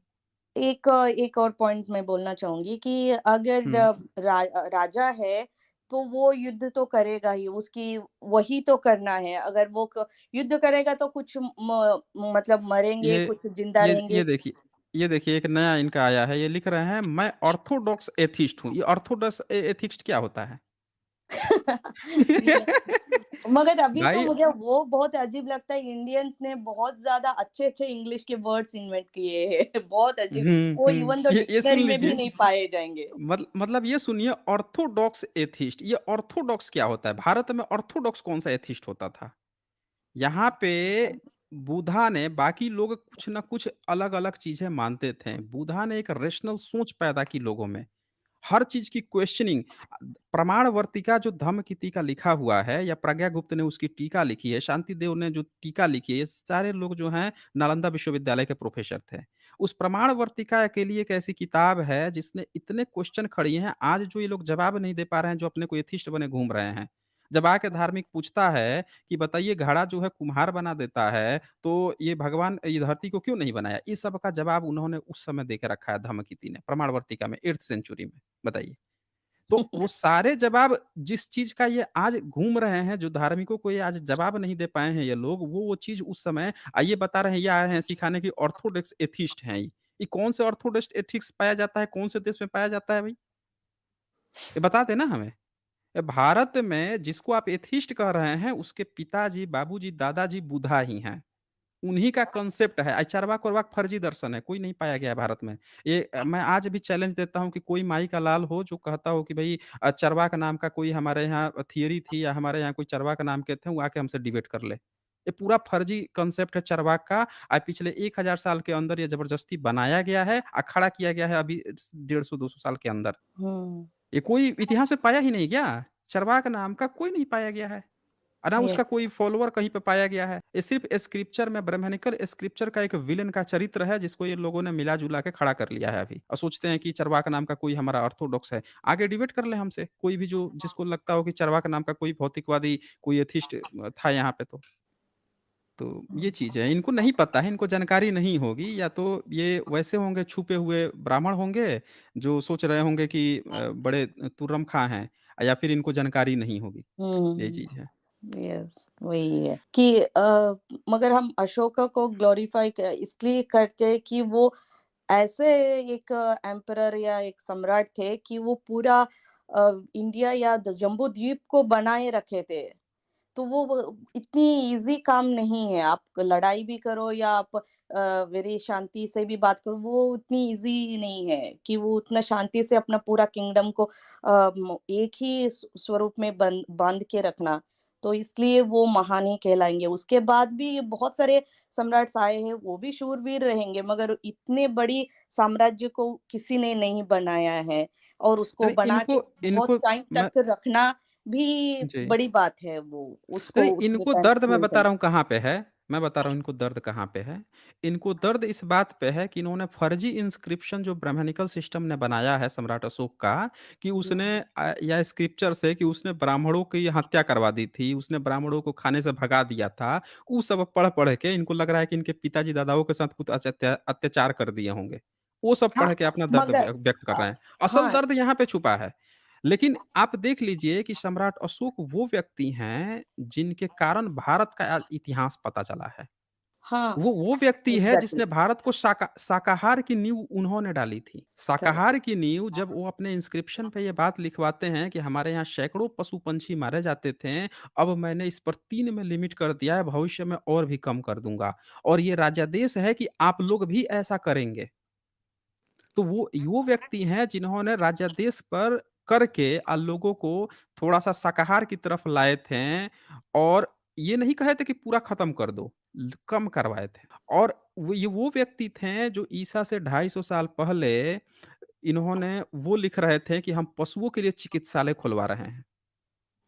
एक और पॉइंट मैं बोलना चाहूँगी कि अगर हुँ। राजा है, तो वो युद्ध तो करेगा ही, उसकी वही तो करना है। अगर वो युद्ध करेगा तो कुछ मतलब मरेंगे, ये कुछ जिंदा रहेंगे। ये देखिए एक नया इनका आया है, ये लिख रहे हैं मैं ऑर्थोडॉक्स एथिस्ट हूँ। ये ऑर्थोडॉक्स एथिस्ट क्या होता है? ये मगर अभी तो भाई मुझे वो बहुत अजीब लगता है, इंडियंस ने बहुत ज़्यादा अच्छे-अच्छे इंग्लिश के वर्ड्स इन्वेंट किए हैं। बहुत अजीब, वो इवन तो ये सुन डिक्शनरी में भी लीजिए नहीं पाए जाएँगे। मतलब ये सुनिए ऑर्थोडॉक्स एथिस्ट ये ऑर्थोडॉक्स क्या होता है? भारत में ऑर्थोडॉक्स कौन-सा एथिस्ट होता था? यहाँ पे बुद्धा ने बाकी लोग कुछ ना कुछ अलग-अलग चीज़ें मानते थे। बुद्धा ने एक रेशनल सोच पैदा की लोगों में। हर चीज़ की क्वेश्चनिंग प्रमाण वर्तिका जो धम्मकिति का लिखा हुआ है या प्रज्ञागुप्त ने उसकी टीका लिखी है, शांतिदेव ने जो टीका लिखी है, ये सारे लोग जो हैं नालंदा विश्वविद्यालय के प्रोफ़ेसर थे। उस प्रमाण वर्तिका के लिए एक ऐसी किताब है जिसने इतने क्वेश्चन खड़ी हैं, आज जो ये लोग जवाब नहीं दे पा रहे हैं, जो अपने को एथिस्ट बने घूम रहे हैं। जब आके धार्मिक पूछता है कि बताइए घड़ा जो है कुम्हार बना देता है, तो ये भगवान ये धरती को क्यों नहीं बनाया? इस सब का जवाब उन्होंने उस समय दे के रखा है धम्मकिति ने, प्रमाण वर्तिका में 8th सेंचुरी में। बताइए। तो वो सारे जवाब जिस चीज़ का ये आज घूम रहे हैं, जो धार्मिकों को ये आज जवाब नहीं दे पाए हैं ये लोग, वो चीज़ उस समय ये बता रहे हैं, ये आए हैं सिखाने कि ऑर्थोडॉक्स एथिस्ट हैं ये। ये कौन से ऑर्थोडॉक्स एथिक्स पाया जाता है, कौन से देश में पाया जाता है भई? ये बता दें ना हमें। भारत में जिसको आप एथिस्ट कह रहे हैं, उसके पिताजी, बाबूजी, दादाजी बुद्धा ही हैं। उन्हीं का कांसेप्ट है। चरवाक-वरवाक फर्जी दर्शन है, कोई नहीं पाया गया है भारत में। ये मैं आज भी चैलेंज देता हूँ कि कोई माई का लाल हो जो कहता हो कि भई चरवाक नाम का कोई हमारे यहाँ थियरी थी या हमारे यहाँ कोई चरवाक नाम के थे, वो आके हमसे डिबेट कर ले। ये पूरा फर्जी कांसेप्ट है चरवाक का। पिछले 1000 साल के अंदर ये ज़बरदस्ती बनाया गया है, खड़ा किया गया है अभी 150-200 साल के अंदर। हुँ, ये कोई इतिहास में पाया ही नहीं क्या? चरवाक नाम का कोई नहीं पाया गया है। ना उसका यस। कोई फॉलोवर कहीं पे पाया गया है। ये सिर्फ़ स्क्रिप्चर में ब्राह्मणिकल स्क्रिप्चर का एक विलेन का चरित्र है जिसको ये लोगों ने मिला-जुला के खड़ा कर लिया है अभी और सोचते हैं कि चरवाक नाम का कोई हमारा ऑर्थोडॉक्स है। आगे डिबेट कर लें हमसे, कोई भी जो जिसको लगता हो कि चरवाक नाम का कोई भौतिकवादी, कोई एथिस्ट था यहाँ पे तो। तो ये चीज़ है, इनको नहीं पता है, इनको जानकारी नहीं होगी या तो ये वैसे होंगे छुपे हुए ब्राह्मण होंगे, जो सोच रहे होंगे कि बड़े तुर्रम-खां हैं या फिर इनको जानकारी नहीं होगी। यही हुँ, चीज़ है। यस, वही है कि मगर हम अशोका को ग्लोरीफाई क इसलिए करते हैं कि वो ऐसे एक एम्परर या एक सम्राट थे कि वो पूरा इंडिया या द जम्बू द्वीप को बनाए रखे थे। तो वो इतनी ईज़ी काम नहीं है। आप लड़ाई भी करो या आप वेरी शांति से भी बात करो, वो उतनी ईज़ी नहीं है कि वो उतना शांति से अपना पूरा किंगडम को एक ही स्वरूप में बाँध के रखना। तो इसलिए वो महान ही कहलाएँगे। उसके बाद भी बहुत सारे सम्राट्स आए हैं, वो भी शूरवीर रहेंगे, मगर इतने बड़ी साम्राज्य को किसी ने नहीं बनाया है और उसको यानी बना के इनको बहुत इनको टाइम मैं तक रखना भी जी। बड़ी बात है वो, यानी उसको उतने इनको टाइम दर्द तक मैं बता मेंटेन रहा हूँ कहाँ पे है। मैं बता रहा हूँ इनको दर्द कहाँ पे है। इनको दर्द इस बात पे है कि इन्होंने फर्जी इंस्क्रिप्शन जो ब्राह्मणिकल सिस्टम ने बनाया है सम्राट अशोक का, कि उसने हुँ। या स्क्रिप्चर से कि उसने ब्राह्मणों की हत्या करवा दी थी, उसने ब्राह्मणों को खाने से भगा दिया था। वो सब पढ़-पढ़ के इनको लग रहा है कि इनके पिताजी दादाओं के साथ कुछ अत्याचार कर दिए होंगे। वो सब हाँ, पढ़ के अपना दर्द मगर व्यक्त कर अ, रहे हैं। असल हाँ, दर्द यहाँ पे छुपा है। लेकिन आप देख लीजिए कि सम्राट अशोक वो व्यक्ति हैं, जिनके कारण भारत का इतिहास पता चला है। हाँ, वो व्यक्ति है एग्ज़ैक्टली, जिसने भारत को शाकाहार की नींव उन्होंने डाली थी। करेक्ट। शाकाहार की नींव जब वो अपने इंस्क्रिप्शन पे ये बात लिखवाते हैं कि हमारे यहाँ सैकड़ों पशु-पंछी मारे जाते थे, अब मैंने इस पर 3 में लिमिट कर दिया है, भविष्य में और भी कम कर दूँगा। और ये राजादेश है कि आप लोग भी ऐसा करेंगे। तो वो व्यक्ति हैं जिन्होंने राज्यादेश पर करके लोगों को थोड़ा-सा शाकाहार की तरफ लाए थे और ये नहीं कहे थे कि पूरा खत्म कर दो, कम करवाए थे। और वो व्यक्ति थे जो ईसा से 250 साल पहले इन्होंने वो लिख रहे थे कि हम पशुओं के लिए चिकित्सालय खुलवा रहे हैं।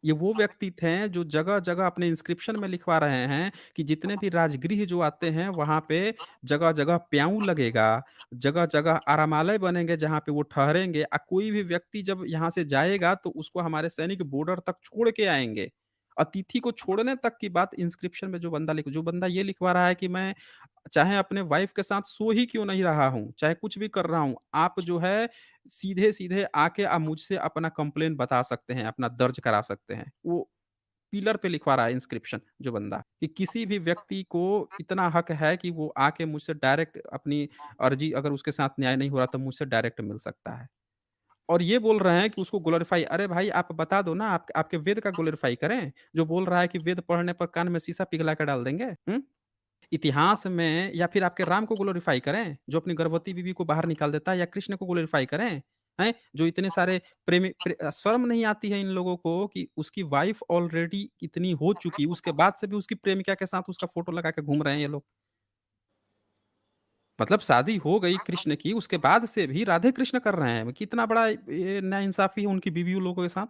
ये वो व्यक्ति थे जो जगह-जगह अपने इंस्क्रिप्शन में लिखवा रहे हैं कि जितने भी राजगृह जो आते हैं वहाँ पे जगह-जगह प्याऊ लगेगा, जगह-जगह आरामालय बनेंगे जहाँ पे वो ठहरेंगे। कोई भी व्यक्ति जब यहाँ से जाएगा तो उसको हमारे सैनिक बॉर्डर तक छोड़ के आएँगे। अतिथि को छोड़ने तक की बात इंस्क्रिप्शन में जो बंदा ये लिखवा रहा है कि मैं चाहे अपने वाइफ़ के साथ सो ही क्यों नहीं रहा हूँ, चाहे कुछ भी कर रहा हूँ, आप जो है सीधे-सीधे आके आप मुझसे अपना कंप्लेंट बता सकते हैं, अपना दर्ज करा सकते हैं। वो पिलर पे लिखवा रहा है इंस्क्रिप्शन जो बंदा, कि किसी भी व्यक्ति को इतना हक है कि वो आके मुझसे डायरेक्ट अपनी अर्ज़ी, अगर उसके साथ न्याय नहीं हो रहा तो मुझसे डायरेक्ट मिल सकता है। और ये बोल रहे हैं कि उसको ग्लोरीफाई, अरे भाई आप बता दो ना, आपके वेद का ग्लोरीफाई करें, जो बोल रहा है कि वेद पढ़ने पर कान में शीशा पिघला के डाल देंगे। हुँ? इतिहास में या फिर आपके राम को ग्लोरीफाई करें, जो अपनी गर्भवती बीवी को बाहर निकाल देता है, या कृष्ण को ग्लोरीफाई करें, हैं? जो इतने सारे शर्म नहीं आती है इन लोगों को कि उसकी वाइफ़ ऑलरेडी इतनी हो चुकी, उसके बाद से भी उसकी प्रेमिका के साथ उसका फ़ोटो लगा के घूम रहे हैं ये लोग। मतलब शादी हो गई कृष्ण की, उसके बाद से भी राधे कृष्ण कर रहे हैं। कितना बड़ा ये नाइंसाफ़ी है उनकी बीवियों लोगों के साथ।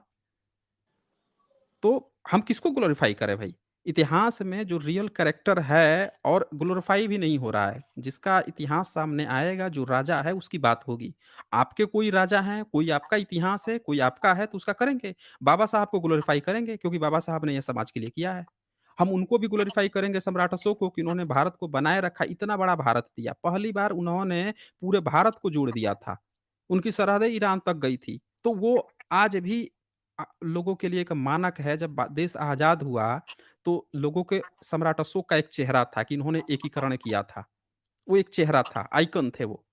तो हम किसको ग्लोरीफाई करें भई? इतिहास में जो रियल कैरेक्टर है और ग्लोरीफाई भी नहीं हो रहा है। जिसका इतिहास सामने आएगा, जो राजा है उसकी बात होगी। आपके कोई राजा हैं, कोई आपका इतिहास है, कोई आपका है तो उसका करेंगे। बाबा साहब को ग्लोरीफाई करेंगे क्योंकि बाबा साहब ने ये समाज के लिए किया है। हम उनको भी ग्लोरीफाई करेंगे सम्राट अशोक को कि उन्होंने भारत को बनाए रखा, इतना बड़ा भारत दिया। पहली बार उन्होंने पूरे भारत को जोड़ दिया था। उनकी सरहदें ईरान तक गई थी। तो वो आज भी लोगों के लिए एक मानक है। जब देश आज़ाद हुआ, तो लोगों के सम्राट अशोक का एक चेहरा था कि इन्होंने एकीकरण किया था। वो एक चेहरा था, आइकन थे वो।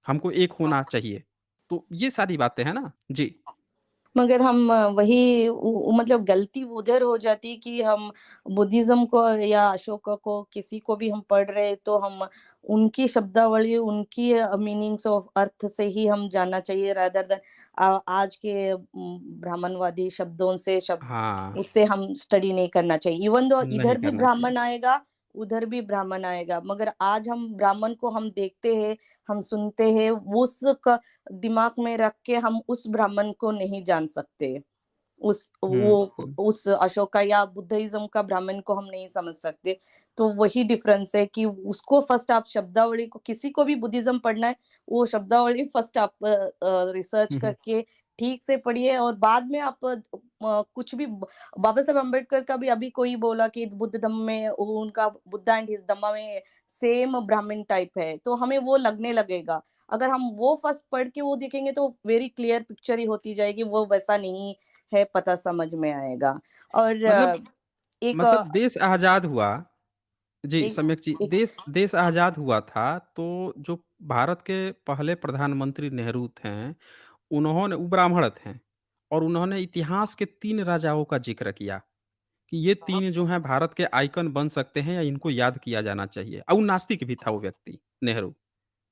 हमको एक होना चाहिए। तो ये सारी बातें हैं ना? जी। मगर हम वही मतलब गलती उधर हो जाती कि हम बुद्धिज़्म को या अशोक को किसी को भी हम पढ़ रहे हैं तो हम उनकी शब्दावली, उनकी मीनिंग्स ऑफ अर्थ से ही हम जानना चाहिए रादर देन आज के ब्राह्मणवादी शब्दों से शब्द हाँ, उससे हम स्टडी नहीं करना चाहिए। इवन दो नहीं इधर भी करना चाहिए। ब्राह्मण आएगा, उधर भी ब्राह्मण आएगा, मगर आज हम ब्राह्मण को हम देखते हैं, हम सुनते हैं, उस क दिमाग में रख के हम उस ब्राह्मण को नहीं जान सकते। उस हुँ, वो हुँ। उस अशोका या बुद्धिज़्म का ब्राह्मण को हम नहीं समझ सकते। तो वही डिफ़रेंस है कि उसको फर्स्ट आप शब्दावली को किसी को भी बुद्धिज़्म पढ़ना है, वो शब्दावली फर्स्ट आप रिसर्च हुँ, हुँ। करके ठीक से पढ़िए और बाद में आप कुछ भी बाबा साहेब अम्बेडकर का भी अभी कोई बोला कि बुद्ध धम्म में उनका बुद्धा एंड हिज धम्मा में सेम ब्राह्मण टाइप है, तो हमें वो लगने लगेगा। अगर हम वो फर्स्ट पढ़ के वो देखेंगे तो वेरी क्लियर पिक्चर ही होती जाएगी, वो वैसा नहीं है, पता समझ में आएगा। और मतलब एक देश आज़ाद हुआ। जी, एक सम्यक जी। एक देश देश आज़ाद हुआ था, तो जो भारत के पहले प्रधानमंत्री नेहरू थे, उन्होंने वो ब्राह्मण थे और उन्होंने इतिहास के 3 राजाओं का ज़िक्र किया कि ये 3 जो हैं भारत के आइकन बन सकते हैं या इनको याद किया जाना चाहिए। और वो नास्तिक भी था वो व्यक्ति, नेहरू।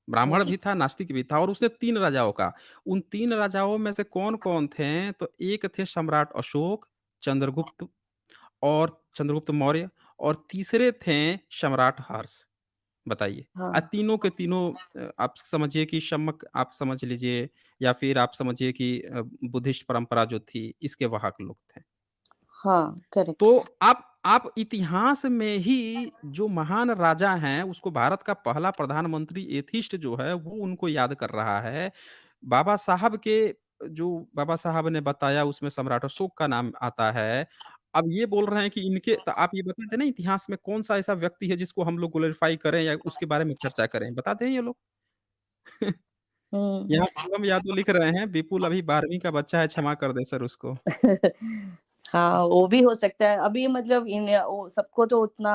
ब्राह्मण हुँ, भी था, नास्तिक भी था और उसने 3 राजाओं का। उन 3 राजाओं में से कौन-कौन थे? तो एक थे सम्राट अशोक, चंद्रगुप्त चंद्रगुप्त मौर्य, और तीसरे थे सम्राट हर्ष। बताइए। हाँ, तीनों के तीनों आप समझिए कि आप समझ लीजिए या फिर आप समझिए कि बुद्धिस्ट परंपरा जो थी, इसके वाहक लोग थे। हाँ, तो करेक्ट। आप इतिहास में ही जो महान राजा हैं, उसको भारत का पहला प्रधानमंत्री एथिस्ट जो है, वो उनको याद कर रहा है। बाबा साहब के जो बाबा साहब ने बताया उसमें सम्राट अशोक का नाम आता है। अब ये बोल रहे हैं कि इनके तो आप ये बता दें ना इतिहास में कौन-सा ऐसा व्यक्ति है जिसको हम लोग ग्लोरीफाई करें या उसके बारे में चर्चा करें, बता दें ये लोग? हुँ। यहाँ शिवम यादव लिख रहे हैं, विपुल अभी 12वीं का बच्चा है, क्षमा कर दें सर उसको। हाँ, वो भी हो सकता है। अभी मतलब इन वो सबको तो उतना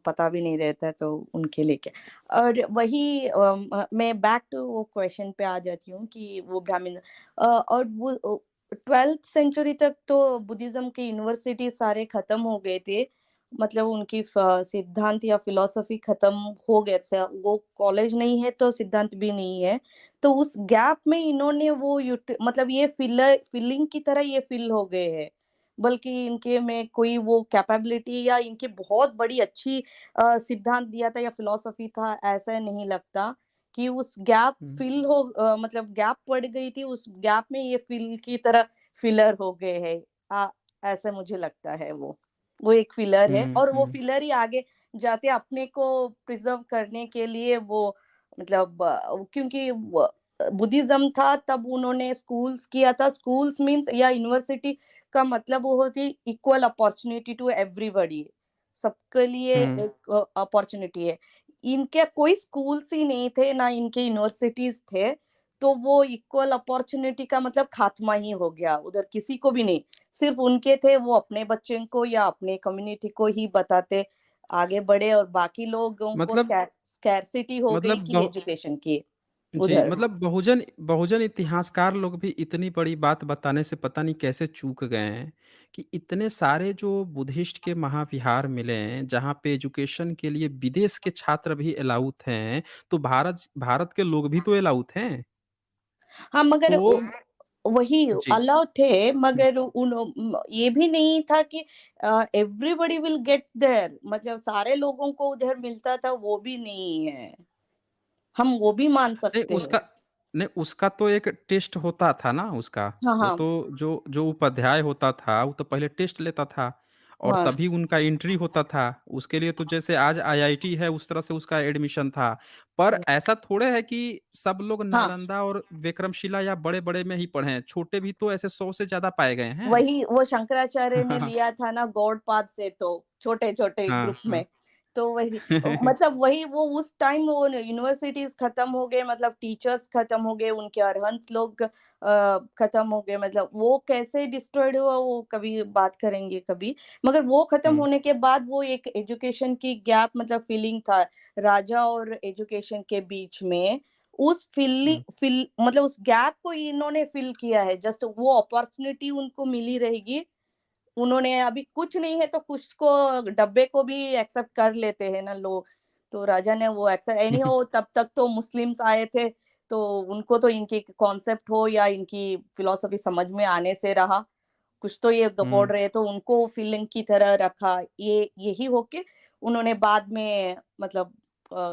पता भी नहीं रहता है, तो उनके लिए क्या। और वही मैं बैक टू वो क्वेश्चन पे आ जाती हूँ कि वो ब्राह्मण और वो 12th सेंचुरी तक तो बुद्धिज़्म के यूनिवर्सिटी सारे खत्म हो गए थे। मतलब उनकी सिद्धांत या फिलॉसफी खत्म हो गए थे। वो कॉलेज नहीं है तो सिद्धांत भी नहीं है। तो उस गैप में इन्होंने वो मतलब ये फिलिंग की तरह ये फिल हो गए हैं। बल्कि इनके में कोई वो कैपेबिलिटी या इनकी बहुत बड़ी अच्छी सिद्धांत दिया था या फिलॉसफी था, ऐसा नहीं लगता कि उस गैप हुँ, फिल हो मतलब गैप पड़ गई थी, उस गैप में ये फिल की तरह फिलर हो गए हैं। ऐसा मुझे लगता है वो। वो एक फिलर है हुँ, और वो हुँ, फिलर ही आगे जाते अपने को प्रिज़र्व करने के लिए वो मतलब क्योंकि बुद्धिज़्म था तब उन्होंने स्कूल्स किया था। स्कूल्स मीन्स या यूनिवर्सिटी का मतलब वो होती है इक्वल अपॉर्च्युनिटी टू एवरीबॉडी। सबके लिए हुँ, एक अपॉर्च्युनिटी है। इनके कोई स्कूल्स ही नहीं थे, ना इनके यूनिवर्सिटीज़ थे, तो वो इक्वल अपॉर्च्युनिटी का मतलब खात्मा ही हो गया, उधर किसी को भी नहीं। सिर्फ़ उनके थे, वो अपने बच्चों को या अपने कम्युनिटी को ही बताते, आगे बढ़े और बाकी लोगों को मतलब स्कैरसिटी हो गई मतलब कि बहु एजुकेशन की जी, उधर। मतलब बहुजन बहुजन इतिहासकार लोग भी इतनी बड़ी बात बताने से पता नहीं कैसे चूक गए हैं, कि इतने सारे जो बुद्धिस्ट के महाविहार मिले हैं, जहाँ पे एजुकेशन के लिए विदेश के छात्र भी अलाउ हैं, तो भारत भारत के लोग भी तो अलाउ हैं। हाँ, मगर तो वही जी, अलाउ थे हुँ, मगर ये भी नहीं था कि एवरीबॉडी विल गेट देयर मतलब सारे लोगों को उधर मिलता था वो भी नहीं है। हम वो भी मान नहीं सकते हैं। उसका नहीं उसका तो एक टेस्ट होता था ना उसका, हाँ, वो हाँ। तो जो जो उपाध्याय होता था, वो तो पहले टेस्ट लेता था और हाँ, तभी उनका एंट्री होता था। उसके लिए तो जैसे आज आईआईटी है, उस तरह से उसका एडमिशन था। पर ऐसा थोड़े है कि सब लोग हाँ। नालंदा और विक्रमशिला या बड़े-बड़े में ही पढ़े हैं, छोटे भी तो ऐसे 100 से ज़्यादा पाए गए हैं। वही वो शंकराचार्य ने लिया था ना गॉड पाथ से तो छोटे-छोटे हाँ, ग्रुप हाँ। में। तो वही मतलब वही वो उस टाइम वो यूनिवर्सिटीज़ खत्म हो गए मतलब टीचर्स खत्म हो गए, उनके अरहंत लोग खत्म हो गए मतलब वो कैसे डिस्ट्रॉयड हुआ वो कभी बात करेंगे कभी। मगर वो खत्म हुँ, होने के बाद वो एक एजुकेशन की गैप मतलब फीलिंग था राजा और एजुकेशन के बीच में। उस हुँ, फिल मतलब उस गैप को इन्होंने फिल किया है जस्ट वो अपॉर्च्युनिटी उनको मिली रहेगी। उन्होंने अभी कुछ नहीं है तो कुछ को डब्बे को भी एक्सेप्ट कर लेते हैं ना लोग। तो राजा ने वो एक्सेप्ट एनी हो तब तक तो मुस्लिम्स आए थे, तो उनको तो इनकी कॉन्सेप्ट हो या इनकी फिलॉसफी समझ में आने से रहा। कुछ तो ये हुँ, गपोड़ रहे तो उनको फीलिंग की तरह रखा। ये यही होके उन्होंने बाद में मतलब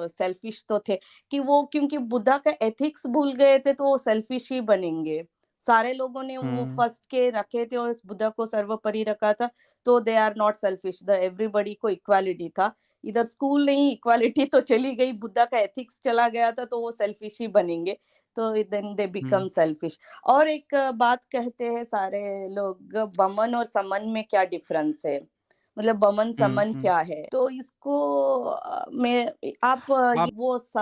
सेल्फिश तो थे कि वो क्योंकि बुद्धा का एथिक्स भूल गए थे तो वो सेल्फिश ही बनेंगे। सारे लोगों ने वो हुँ, फर्स्ट के रखे थे और इस बुद्धा को सर्वोपरि रखा था, तो they are not selfish the everybody को इक्वालिटी था। इधर स्कूल नहीं इक्वालिटी तो चली गई, बुद्धा का एथिक्स चला गया था तो वो सेल्फिश ही बनेंगे। तो then they become hmm, selfish. और एक बात कहते हैं सारे लोग बमन और समन में क्या डिफरेंस है? मतलब बमन हुँ, समन हुँ। क्या है? तो इसको मैं आप ये आप वो स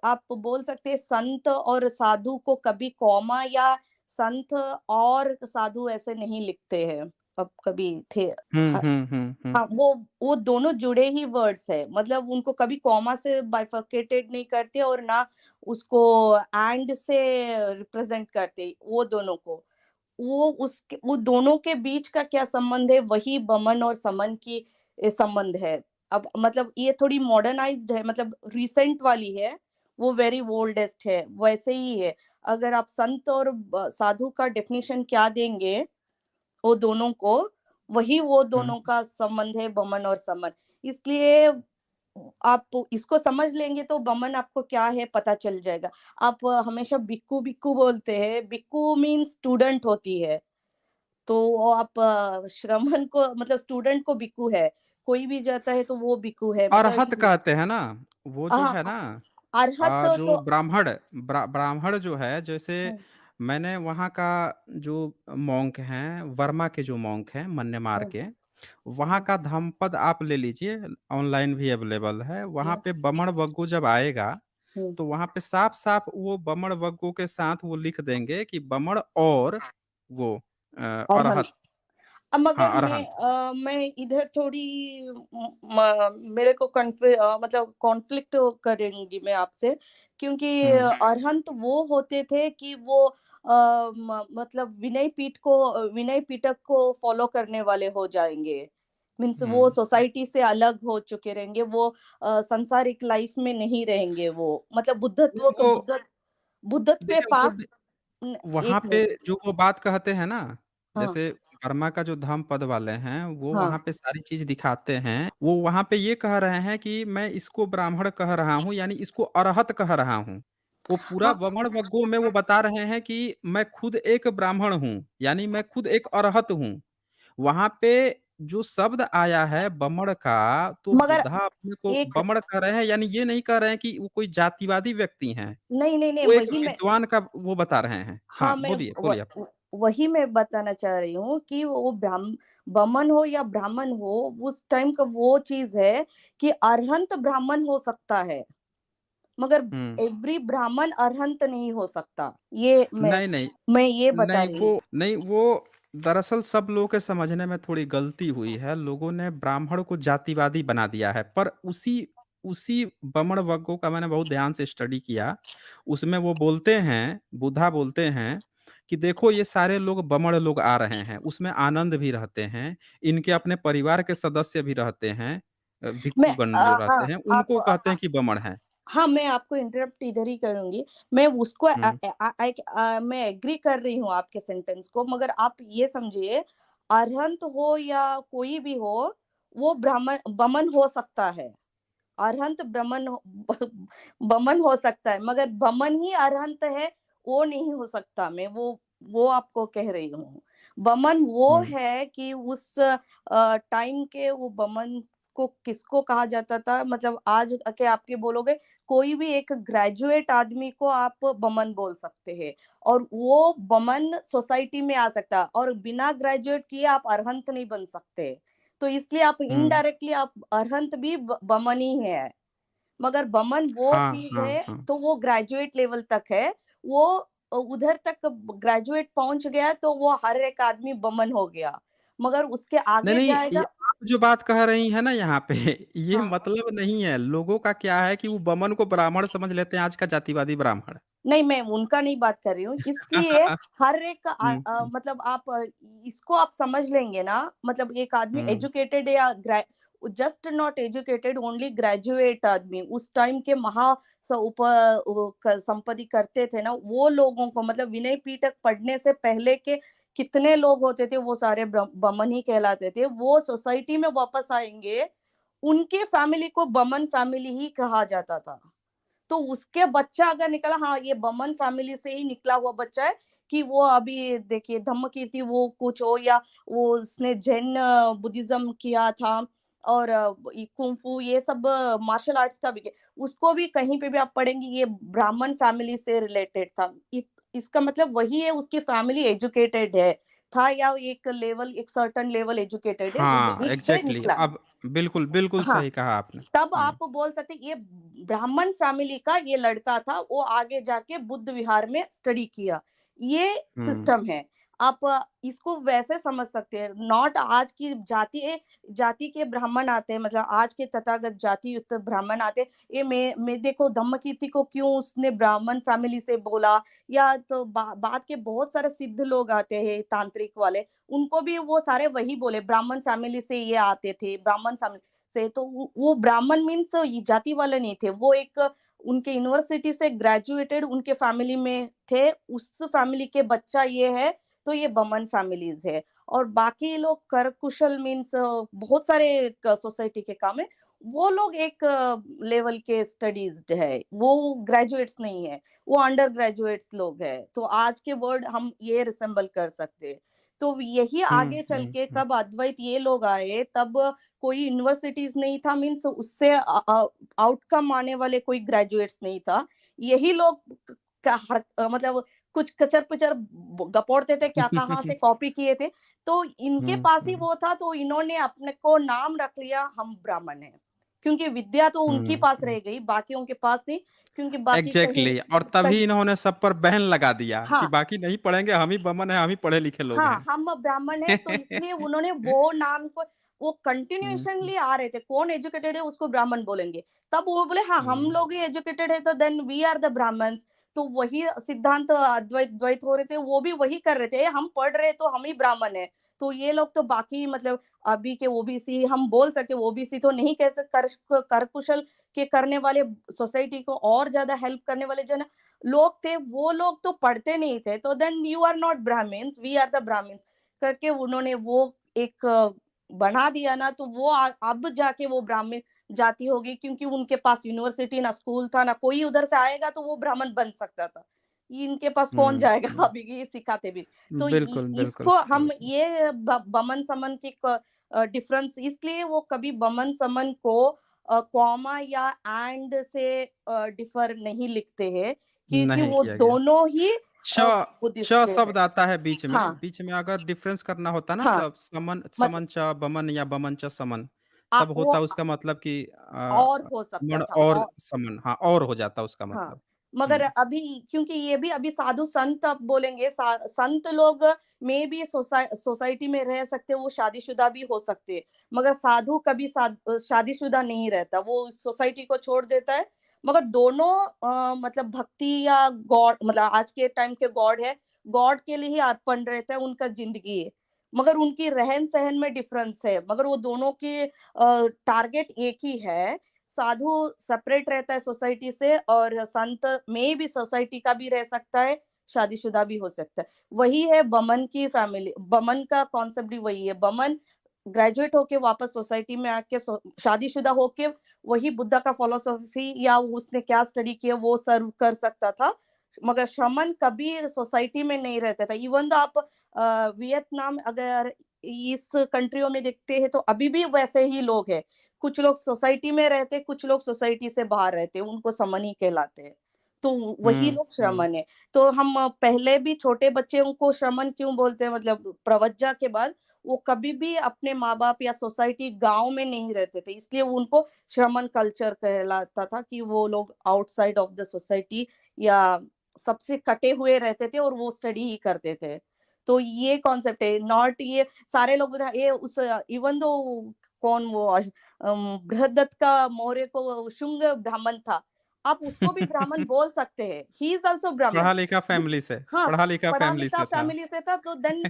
आप बोल सकते हैं संत और साधु को कभी कॉमा या संत और साधु ऐसे नहीं लिखते हैं। अब कभी थे हुँ, ह हुँ, हुँ, हुँ, हाँ, वो दोनों जुड़े ही वर्ड्स हैं। मतलब उनको कभी कॉमा से बाइफरकेटेड नहीं करते और ना उसको एंड से रिप्रेजेंट करते, वो दोनों को। वो दोनों के बीच का क्या संबंध है, वही बमन और समन की संबंध है। अब मतलब ये थोड़ी मॉडर्नाइज़्ड है, मतलब रिसेंट वाली है, वो वेरी ओल्डेस्ट है, वैसे ही है। अगर आप संत और साधु का डेफिनिशन क्या देंगे वो दोनों को, वही वो हुँ। दोनों का संबंध है बमन और समन। इसलिए आप इसको समझ लेंगे तो बमन आपको क्या है पता चल जाएगा। आप हमेशा बिक्कू, बिक्कू बोलते हैं, बिक्कू मीन्स स्टूडेंट होती है। तो वो आप श्रमण को मतलब स्टूडेंट को भिक्षु है, कोई भी जाता है तो वो भिक्षु है मतलब अरहत कहते हैं ना, वो जो हाँ, है ना अरहत जो तो ब्राह्मण जो है, जैसे हुँ, मैंने वहाँ का जो मॉन्क हैं, वर्मा के जो मॉन्क हैं, मन्नेमार हुँ, के, वहाँ हुँ, का धम्मपद आप ले लीजिए, ऑनलाइन भी अवेलेबल है। वहाँ हुँ, पे बमण बग्गू जब आएगा, हुँ, तो वहाँ पे साफ-साफ वो बमण बग्गू के साथ वो लिख देंगे कि बमण और वो अरहंत। अरहत। मगर हाँ, अरहंत। मैं इधर थोड़ी मेरे को मतलब कॉन्फ्लिक्ट करूंगी मैं आपसे क्योंकि हुँ, अरहंत वो होते थे कि वो मतलब विनय पीठक को फॉलो करने वाले हो जाएंगे मीन्स वो हुँ। सोसाइटी से अलग हो चुके रहेंगे वो संसारिक लाइफ में नहीं रहेंगे वो मतलब वो बुद्धत्व पे देखिए वो पाक वहाँ एक पे मिनट जो वो बात कहते हैं ना, हाँ जैसे वर्मा का जो धम्म पद वाले हैं, वो हाँ वहाँ पे सारी चीज़ दिखाते हैं। वो वहाँ पे ये कह रहे हैं कि मैं इसको ब्राह्मण कह रहा हूँ, यानी इसको अरहत कह रहा हूँ। वो पूरा हाँ वमण वग्गों में वो बता रहे हैं कि मैं खुद एक ब्राह्मण हूँ, यानी मैं खुद एक अरहत हूँ। वहाँ पे जो शब्द आया है बमण का, तो मगर बुद्धा अपने को एक बमण कह रहे हैं, यानी ये नहीं कह रहे हैं कि वो कोई जातिवादी व्यक्ति हैं। नहीं, नहीं, नहीं, वो एक वही मैं विद्वान का वो बता रहे हैं। हाँ, हाँ, मैं बोलिए, व बोलिए आप। व वही मैं बताना चाह रही हूँ कि वो बमन हो या ब्राह्मण हो, उस टाइम का वो चीज़ है कि अरहंत ब्राह्मण हो सकता है, मगर हुँ। एवरी ब्राह्मण अरहंत नहीं हो सकता। ये नहीं, नहीं। मैं ये बता नहीं रही हूँ। वो नहीं वो दरअसल सब लोगों के समझने में थोड़ी गलती हुई है। लोगों ने ब्राह्मण को जातिवादी बना दिया है। पर उसी उसी बमण वग्गों का मैंने बहुत ध्यान से स्टडी किया। उसमें वो बोलते हैं, बुद्धा बोलते हैं कि देखो ये सारे लोग बमण लोग आ रहे हैं। उसमें आनंद भी रहते हैं। इनके अपने परिवार के सदस्य भी रहते हैं। भिक्षुगण जो रहते हाँ, हैं, आप उनको कहते हैं कि बमण हैं। हाँ, मैं आपको इंटरप्ट इधर ही करूँगी। मैं उसको हुँ, मैं एग्री कर रही हूँ आपके सेंटेंस को मगर आप ये समझिए, अरहंत हो या कोई भी हो, वो बमन हो सकता है। अरहंत बमन हो सकता है, मगर बमन ही अरहंत है, वो नहीं हो सकता। मैं वो आपको कह रही हूँ। बमन वो हुँ। है कि उस टाइम के वो बमन को किसको कहा जाता था मतलब आज के आपके बोलोगे कोई भी एक ग्रेजुएट आदमी को आप बमन बोल सकते हैं और वो बमन सोसाइटी में आ सकता है और बिना ग्रेजुएट किए आप अरहंत नहीं बन सकते। तो इसलिए आप हुँ। इनडायरेक्टली आप अरहंत भी बमन ही है। मगर बमन वो हाँ, चीज़ हाँ, है हाँ। तो वो ग्रेजुएट लेवल तक है। वो उधर तक ग्रेजुएट पहुँच गया तो वो हर एक आदमी बमन हो गया। मगर उसके नहीं, आगे नहीं, ये जाएगा आप जो बात कह रही हैं ना यहाँ पे, ये हाँ। मतलब नहीं है। लोगों का क्या है कि वो बमन को ब्राह्मण समझ लेते हैं, आज का जातिवादी ब्राह्मण। नहीं, मैं उनका नहीं बात कर रही हूँ। इसलिए हर एक हुँ, हुँ, मतलब आप इसको आप समझ लेंगे ना मतलब एक आदमी हुँ, एजुकेटेड या just not educated only graduate आदमी उस टाइम के महा संपत्ति करते थे ना वो लोगों को मतलब विनय पीटक पढ़ने से पहले के कितने लोग होते थे वो सारे बमन ही कहलाते थे वो सोसाइटी में वापस आएंगे उनके फैमिली को बमन फैमिली ही कहा जाता था तो उसके बच्चा अगर निकला हाँ, ये बमन फैमिली से ही निकला हुआ बच्चा है कि वो अभी देखिए धम्मकीर्ति वो कुछ हो या वो उसने जैन बुद्धिज़्म किया था और कुंफू ये सब मार्शल आर्ट्स का भी किया। उसको भी कहीं पे भी आप पढ़ेंगे ये ब्राह्मण फैमिली से रिलेटेड था। इसका मतलब वही है उसकी फैमिली एजुकेटेड है, था या एक लेवल एक सर्टेन लेवल एजुकेटेड है, वो हाँ, वहीं से एग्ज़ैक्टली निकला। अब बिल्कुल, बिल्कुल हाँ। सही कहा आपने। तब हुँ, आप बोल सकते हैं ये ब्राह्मण फैमिली का ये लड़का था, वो आगे जाके बुद्ध विहार में स्टडी किया। ये हुँ, सिस्टम है। आप इसको वैसे समझ सकते हैं, नॉट आज की जाति के ब्राह्मण आते हैं मतलब आज के तथागत जातियुक्त ब्राह्मण आते हैं, ये मैं देखो धम्मकीर्ति को क्यों उसने ब्राह्मण फैमिली से बोला या तो बाद के बहुत सारे सिद्ध लोग आते हैं तांत्रिक वाले, उनको भी वो सारे वही बोले ब्राह्मण फैमिली से ये आते थे, ब्राह्मण फैमिली से तो वो ब्राह्मण मीन्स ये जाति वाले नहीं थे वो एक उनके यूनिवर्सिटी से ग्रेजुएटेड उनके फैमिली में थे उस फैमिली के बच्चा ये है तो ये बमन फैमिलीज है और बाकी लोग कर कुशल मीन्स बहुत सारे सोसाइटी के काम है वो लोग एक लेवल के स्टडीज है वो ग्रेजुएट्स नहीं है वो अंडर ग्रेजुएट्स लोग है तो आज के वर्ड हम ये रिसेंबल कर सकते हैं तो यही हुँ, आगे चल हुँ, के हुँ। कब अद्वैत ये लोग आए, तब कोई यूनिवर्सिटीज़ नहीं था, मीन्स उससे आउटकम आने वाले कोई ग्रेजुएट्स नहीं था। यही लोग मतलब कुछ कचर-पिचर गपोड़ते थे, क्या कहाँ से कॉपी किए थे। तो इनके हुँ, पास ही हुँ, वो था, तो इन्होंने अपने को नाम रख लिया, हम ब्राह्मण हैं। क्योंकि विद्या तो उनके हुँ, पास हुँ। रह गई, बाकियों के पास नहीं, क्योंकि बाकी कहीं एग्ज़ैक्टली और तभी कहीं इन्होंने सब पर बैन लगा दिया कि हाँ, बाकी नहीं पढ़ेंगे, हम ही बमन हैं, हम ही पढ़े-लिखे लोग हाँ, हैं। हम ब्राह्मण हैं, तो इसलिए उन्होंने वो नाम को वो हुँ, हुँ, कंटिन्यूएशनली आ रहे थे, कौन एजुकेटेड है उसको ब्राह्मण बोलेंगे। तब वो बोले हाँ, हम हुँ, लोग ही एजुकेटेड है, तो then we are the Brahmans. तो वही सिद्धांत अद्वैत द्वैत हो रहे थे, वो भी वही कर रहे थे, हम पढ़ रहे तो हम ही ब्राह्मण हैं। तो ये लोग तो बाकी मतलब अभी के ओबीसी हम बोल सकते ओबीसी तो नहीं कह सक कर कुशल के करने वाले सोसाइटी को और ज़्यादा हेल्प करने वाले जो ना लोग थे, वो लोग तो पढ़ते नहीं थे, तो then you are not Brahmins, we are the Brahmins करके उन्होंने वो एक बना दिया ना, तो वो अब जाके वो ब्राह्मण जाति हो गई, क्योंकि उनके पास यूनिवर्सिटी ना स्कूल था, ना कोई उधर से आएगा तो वो ब्राह्मण बन सकता था। इनके पास कौन हुँ, जाएगा हुँ। अभी ये सिखाते भी। तो बिल्कुल, बिल्कुल, इसको हम बिल्कुल। ये बमन समन की डिफरेंस इसलिए वो कभी बमन समन को कॉमा या एंड से डिफर नहीं लिखते हैं, क्योंकि नहीं वो किया गया। दोनों ही च बुद्धिस्ट च के हैं। शब्द आता है हाँ, बीच में अगर डिफ़रेंस करना होता ना हाँ, मतलब समन मतलब समन च, बमन या बमन च समन, तब वो होता उसका मतलब कि और हो सकता मण था और समन हाँ, और हो जाता उसका हाँ, मतलब। मगर हुँ, अभी क्योंकि ये भी अभी साधु संत अब बोलेंगे संत लोग में भी सोसाइटी में रह सकते हैं, वो शादीशुदा भी हो सकते हैं। मगर साधु कभी शादीशुदा नहीं रहता, वो उस सोसाइटी को छोड़ देता है। मगर दोनों मतलब भक्ति या गॉड मतलब आज के टाइम के गॉड है, गॉड के लिए ही अर्पण रहता है, उनका ज़िंदगी है। मगर उनकी रहन-सहन में डिफरेंस है, मगर वो दोनों के टारगेट एक ही है। साधु सेपरेट रहता है सोसाइटी से और संत में भी सोसाइटी का भी रह सकता है, शादीशुदा भी हो सकता है। वही है बमन की फैमिली बमन का कॉन्सेप्ट भी वही है। बमन ग्रेजुएट होके वापस सोसाइटी में आके शादीशुदा होके वही बुद्धा का फिलॉसफी या उसने क्या स्टडी किया वो सर्व कर सकता था। मगर शमन कभी सोसाइटी में नहीं रहता था। इवन दो आप वियतनाम अगर इस कंट्रियों में देखते हैं तो अभी भी वैसे ही लोग हैं। कुछ लोग सोसाइटी में रहते, कुछ लोग सोसाइटी से बाहर रहते, उनको समन ही कहलाते हैं। तो वही हुँ, लोग हुँ। श्रमण है। तो हम पहले भी छोटे बच्चों को श्रमण क्यों बोलते हैं मतलब प्रवज्जा के बाद वो कभी भी अपने माँ-बाप या सोसाइटी गाँव में नहीं रहते थे, इसलिए उनको श्रमण कल्चर कहलाता था कि वो लोग आउटसाइड ऑफ द सोसाइटी या सबसे कटे हुए रहते थे और वो स्टडी ही करते थे। तो ये कॉन्सेप्ट है, नॉट ये सारे लोग बता ये उस इवन दो कौन वो बृहदत्त का मौर्य को शुंग ब्राह्मण था। आप उसको भी ब्राह्मण बोल सकते हैं। ही इज़ आल्सो ब्राह्मण। पढ़ा-लिखा फैमिली से हाँ, पढ़ा-लिखा फैमिली पढ़ा-लिखा से था। फैमिली से था तो देन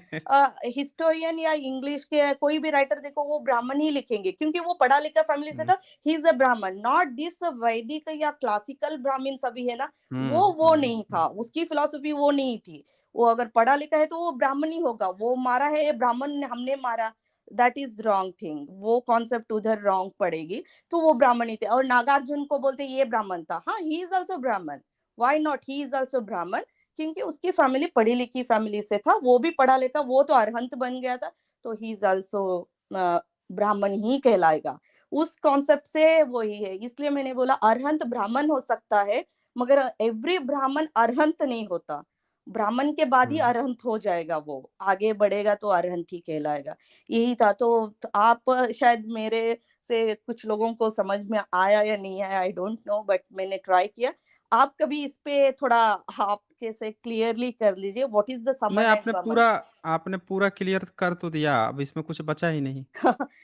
हिस्टोरियन या इंग्लिश के कोई भी राइटर देखो वो ब्राह्मण ही लिखेंगे क्योंकि वो पढ़ा-लिखा फैमिली से हुँ, था, ही इज़ अ ब्राह्मण, नॉट दिस वैदिक या क्लासिकल ब्राह्मण सभी है ना, हुँ, वो हुँ, नहीं हुँ। था, उसकी फिलॉसफी वो नहीं थी। वो अगर पढ़ा-लिखा है तो वो ब्राह्मण ही होगा, वो मारा है ये ब्राह्मण ने हमने मारा, दैट इज़ रॉन्ग थिंग, वो कॉन्सेप्ट उधर रॉन्ग पड़ेगी, तो वो ब्राह्मण ही थे और नागार्जुन को बोलते ये ब्राह्मण था, हाँ, ही इज़ आल्सो ब्राह्मण, why not he is also ब्राह्मण क्योंकि उसकी फैमिली पढ़ी-लिखी फैमिली से था, वो भी पढ़ा-लिखा, वो तो अरहंत बन गया था, तो ही इज़ आल्सो अ, ब्राह्मण ही कहलाएगा। उस कॉन्सेप्ट से वही है, इसलिए मैंने बोला अरहंत ब्राह्मण हो सकता है, मगर एवरी ब्राह्मण अरहंत नहीं होता। ब्राह्मण के बाद ही हुँ। अरहंत हो जाएगा वो, आगे बढ़ेगा तो अरहंत ही कहलाएगा। यही था, तो आप शायद मेरे से कुछ लोगों को समझ में आया या नहीं आया, आई डोंट नो बट मैंने ट्राई किया। आप कभी इस पे थोड़ा आपके से क्लियरली कर लीजिए व्हाट इज़ द नहीं समन एंड वमन? आपने पूरा क्लियर कर तो दिया, अब इसमें कुछ बचा ही नहीं।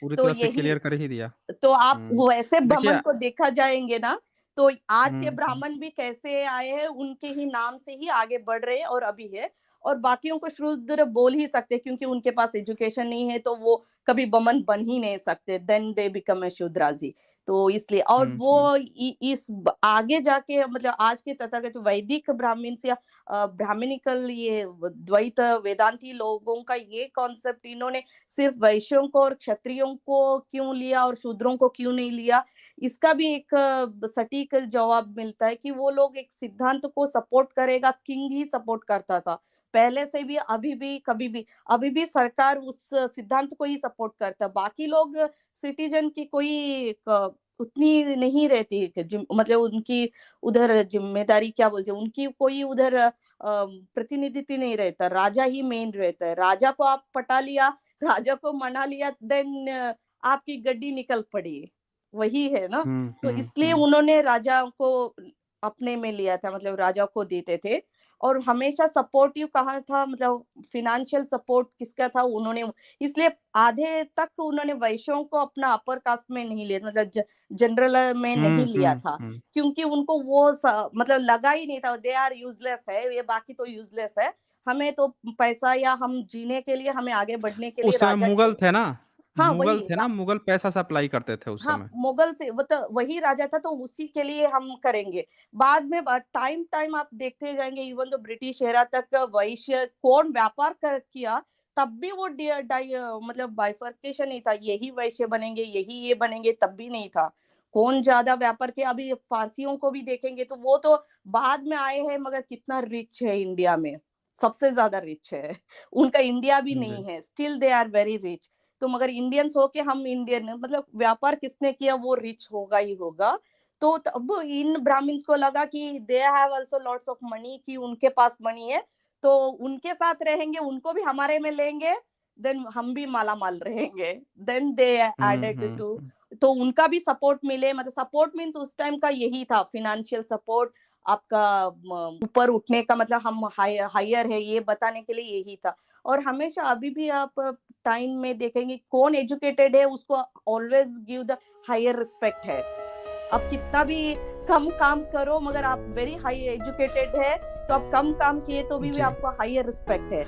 पूरी तो तरह से यही क्लियर कर ही दिया। तो आप हुँ। वैसे देखिए ब्राह्मण को देखा जाएँगे ना, तो आज के हुँ, हुँ। ब्राह्मण भी कैसे आए हैं, उनके ही नाम से ही आगे बढ़ रहे हैं और अभी है। और बाकियों को शूद्र बोल ही सकते हैं क्योंकि उनके पास एजुकेशन नहीं है, तो वो कभी बमन बन ही नहीं सकते, देन दे बिकम अ शूद्राज़ी। तो इसलिए और हुँ, हुँ। वो इस आगे जाके मतलब आज के तथागत वैदिक ब्राह्मण्स या ब्राह्मणिकल ये द्वैत वेदांती लोगों का ये कॉन्सेप्ट इन्होंने सिर्फ वैश्यों को और क्षत्रियों को क्यों लिया और शूद्रों को क्यों नहीं लिया, इसका भी एक सटीक जवाब मिलता है कि वो लोग एक सिद्धांत को सपोर्ट करेगा, किंग ही सपोर्ट करता था। पहले से भी अभी भी कभी भी अभी भी सरकार उस सिद्धांत को ही सपोर्ट करता है। बाकी लोग सिटीजन की कोई उतनी नहीं रहती है कि मतलब उनकी उधर जिम्मेदारी क्या बोलते हैं, उनकी कोई उधर प्रतिनिधित्व नहीं रहता, राजा ही मेन रहता है। राजा को आप पटा लिया, राजा को मना लिया, देन आपकी गड्डी निकल पड़ी, वही है ना। तो इसलिए उन्होंने राजा को अपने में लिया था, मतलब राजा को देते थे। और हमेशा सपोर्टिव कहा था, मतलब फिनेंशियल सपोर्ट किसका था, उन्होंने इसलिए आधे तक उन्होंने वैश्यों को अपना अपर कास्ट में नहीं लिया, मतलब जनरल में नहीं लिया था, क्योंकि उनको वो मतलब लगा ही नहीं था, दे आर यूजलेस है, ये बाकी तो यूजलेस है, हमें तो पैसा या हम जीने के लिए, हमें आगे बढ़ने के लिए उस समय राजा मुगल चाहिए। थे ना, हाँ मुगल वही थे ना, मुगल पैसा सप्लाई करते थे उस हाँ, समय। मुगल से वो तो वही राजा था, तो उसी के लिए हम करेंगे। बाद में टाइम टाइम आप देखते जाएंगे, इवन तो ब्रिटिश एरा तक वैश्य कौन व्यापार कर किया, तब भी वो मतलब बाइफर्केशन नहीं था, यही वैश्य बनेंगे, यही ये बनेंगे, तब भी नहीं था। कौन ज्यादा व्यापार किया, अभी फारसियों को भी देखेंगे तो वो तो बाद में आए हैं, मगर कितना रिच है इंडिया में, सबसे ज्यादा रिच है। उनका इंडिया भी नहीं जी। है, still they are very rich. तो मगर इंडियंस हो के हम इंडियन, मतलब व्यापार किसने किया वो रिच होगा ही होगा। तो तब इन ब्राह्मण्स को लगा कि they have also lots of money, कि उनके पास मनी है, तो उनके साथ रहेंगे, उनको भी हमारे में लेंगे, देन हम भी माला माल रहेंगे, देन दे एडेड टू। तो उनका भी सपोर्ट मिले, मतलब सपोर्ट मीन्स उस टाइम का यही था, फिनेंशियल सपोर्ट, आपका ऊपर उठने का, मतलब हम हायर है ये बताने के लिए यही था। और हमेशा अभी भी आप टाइम में देखेंगे, कौन एजुकेटेड है उसको always give the higher respect है। आप कितना भी कम काम करो, मगर आप वेरी हाई एजुकेटेड है, तो आप कम काम किए तो भी जी। आपको हायर रिस्पेक्ट है।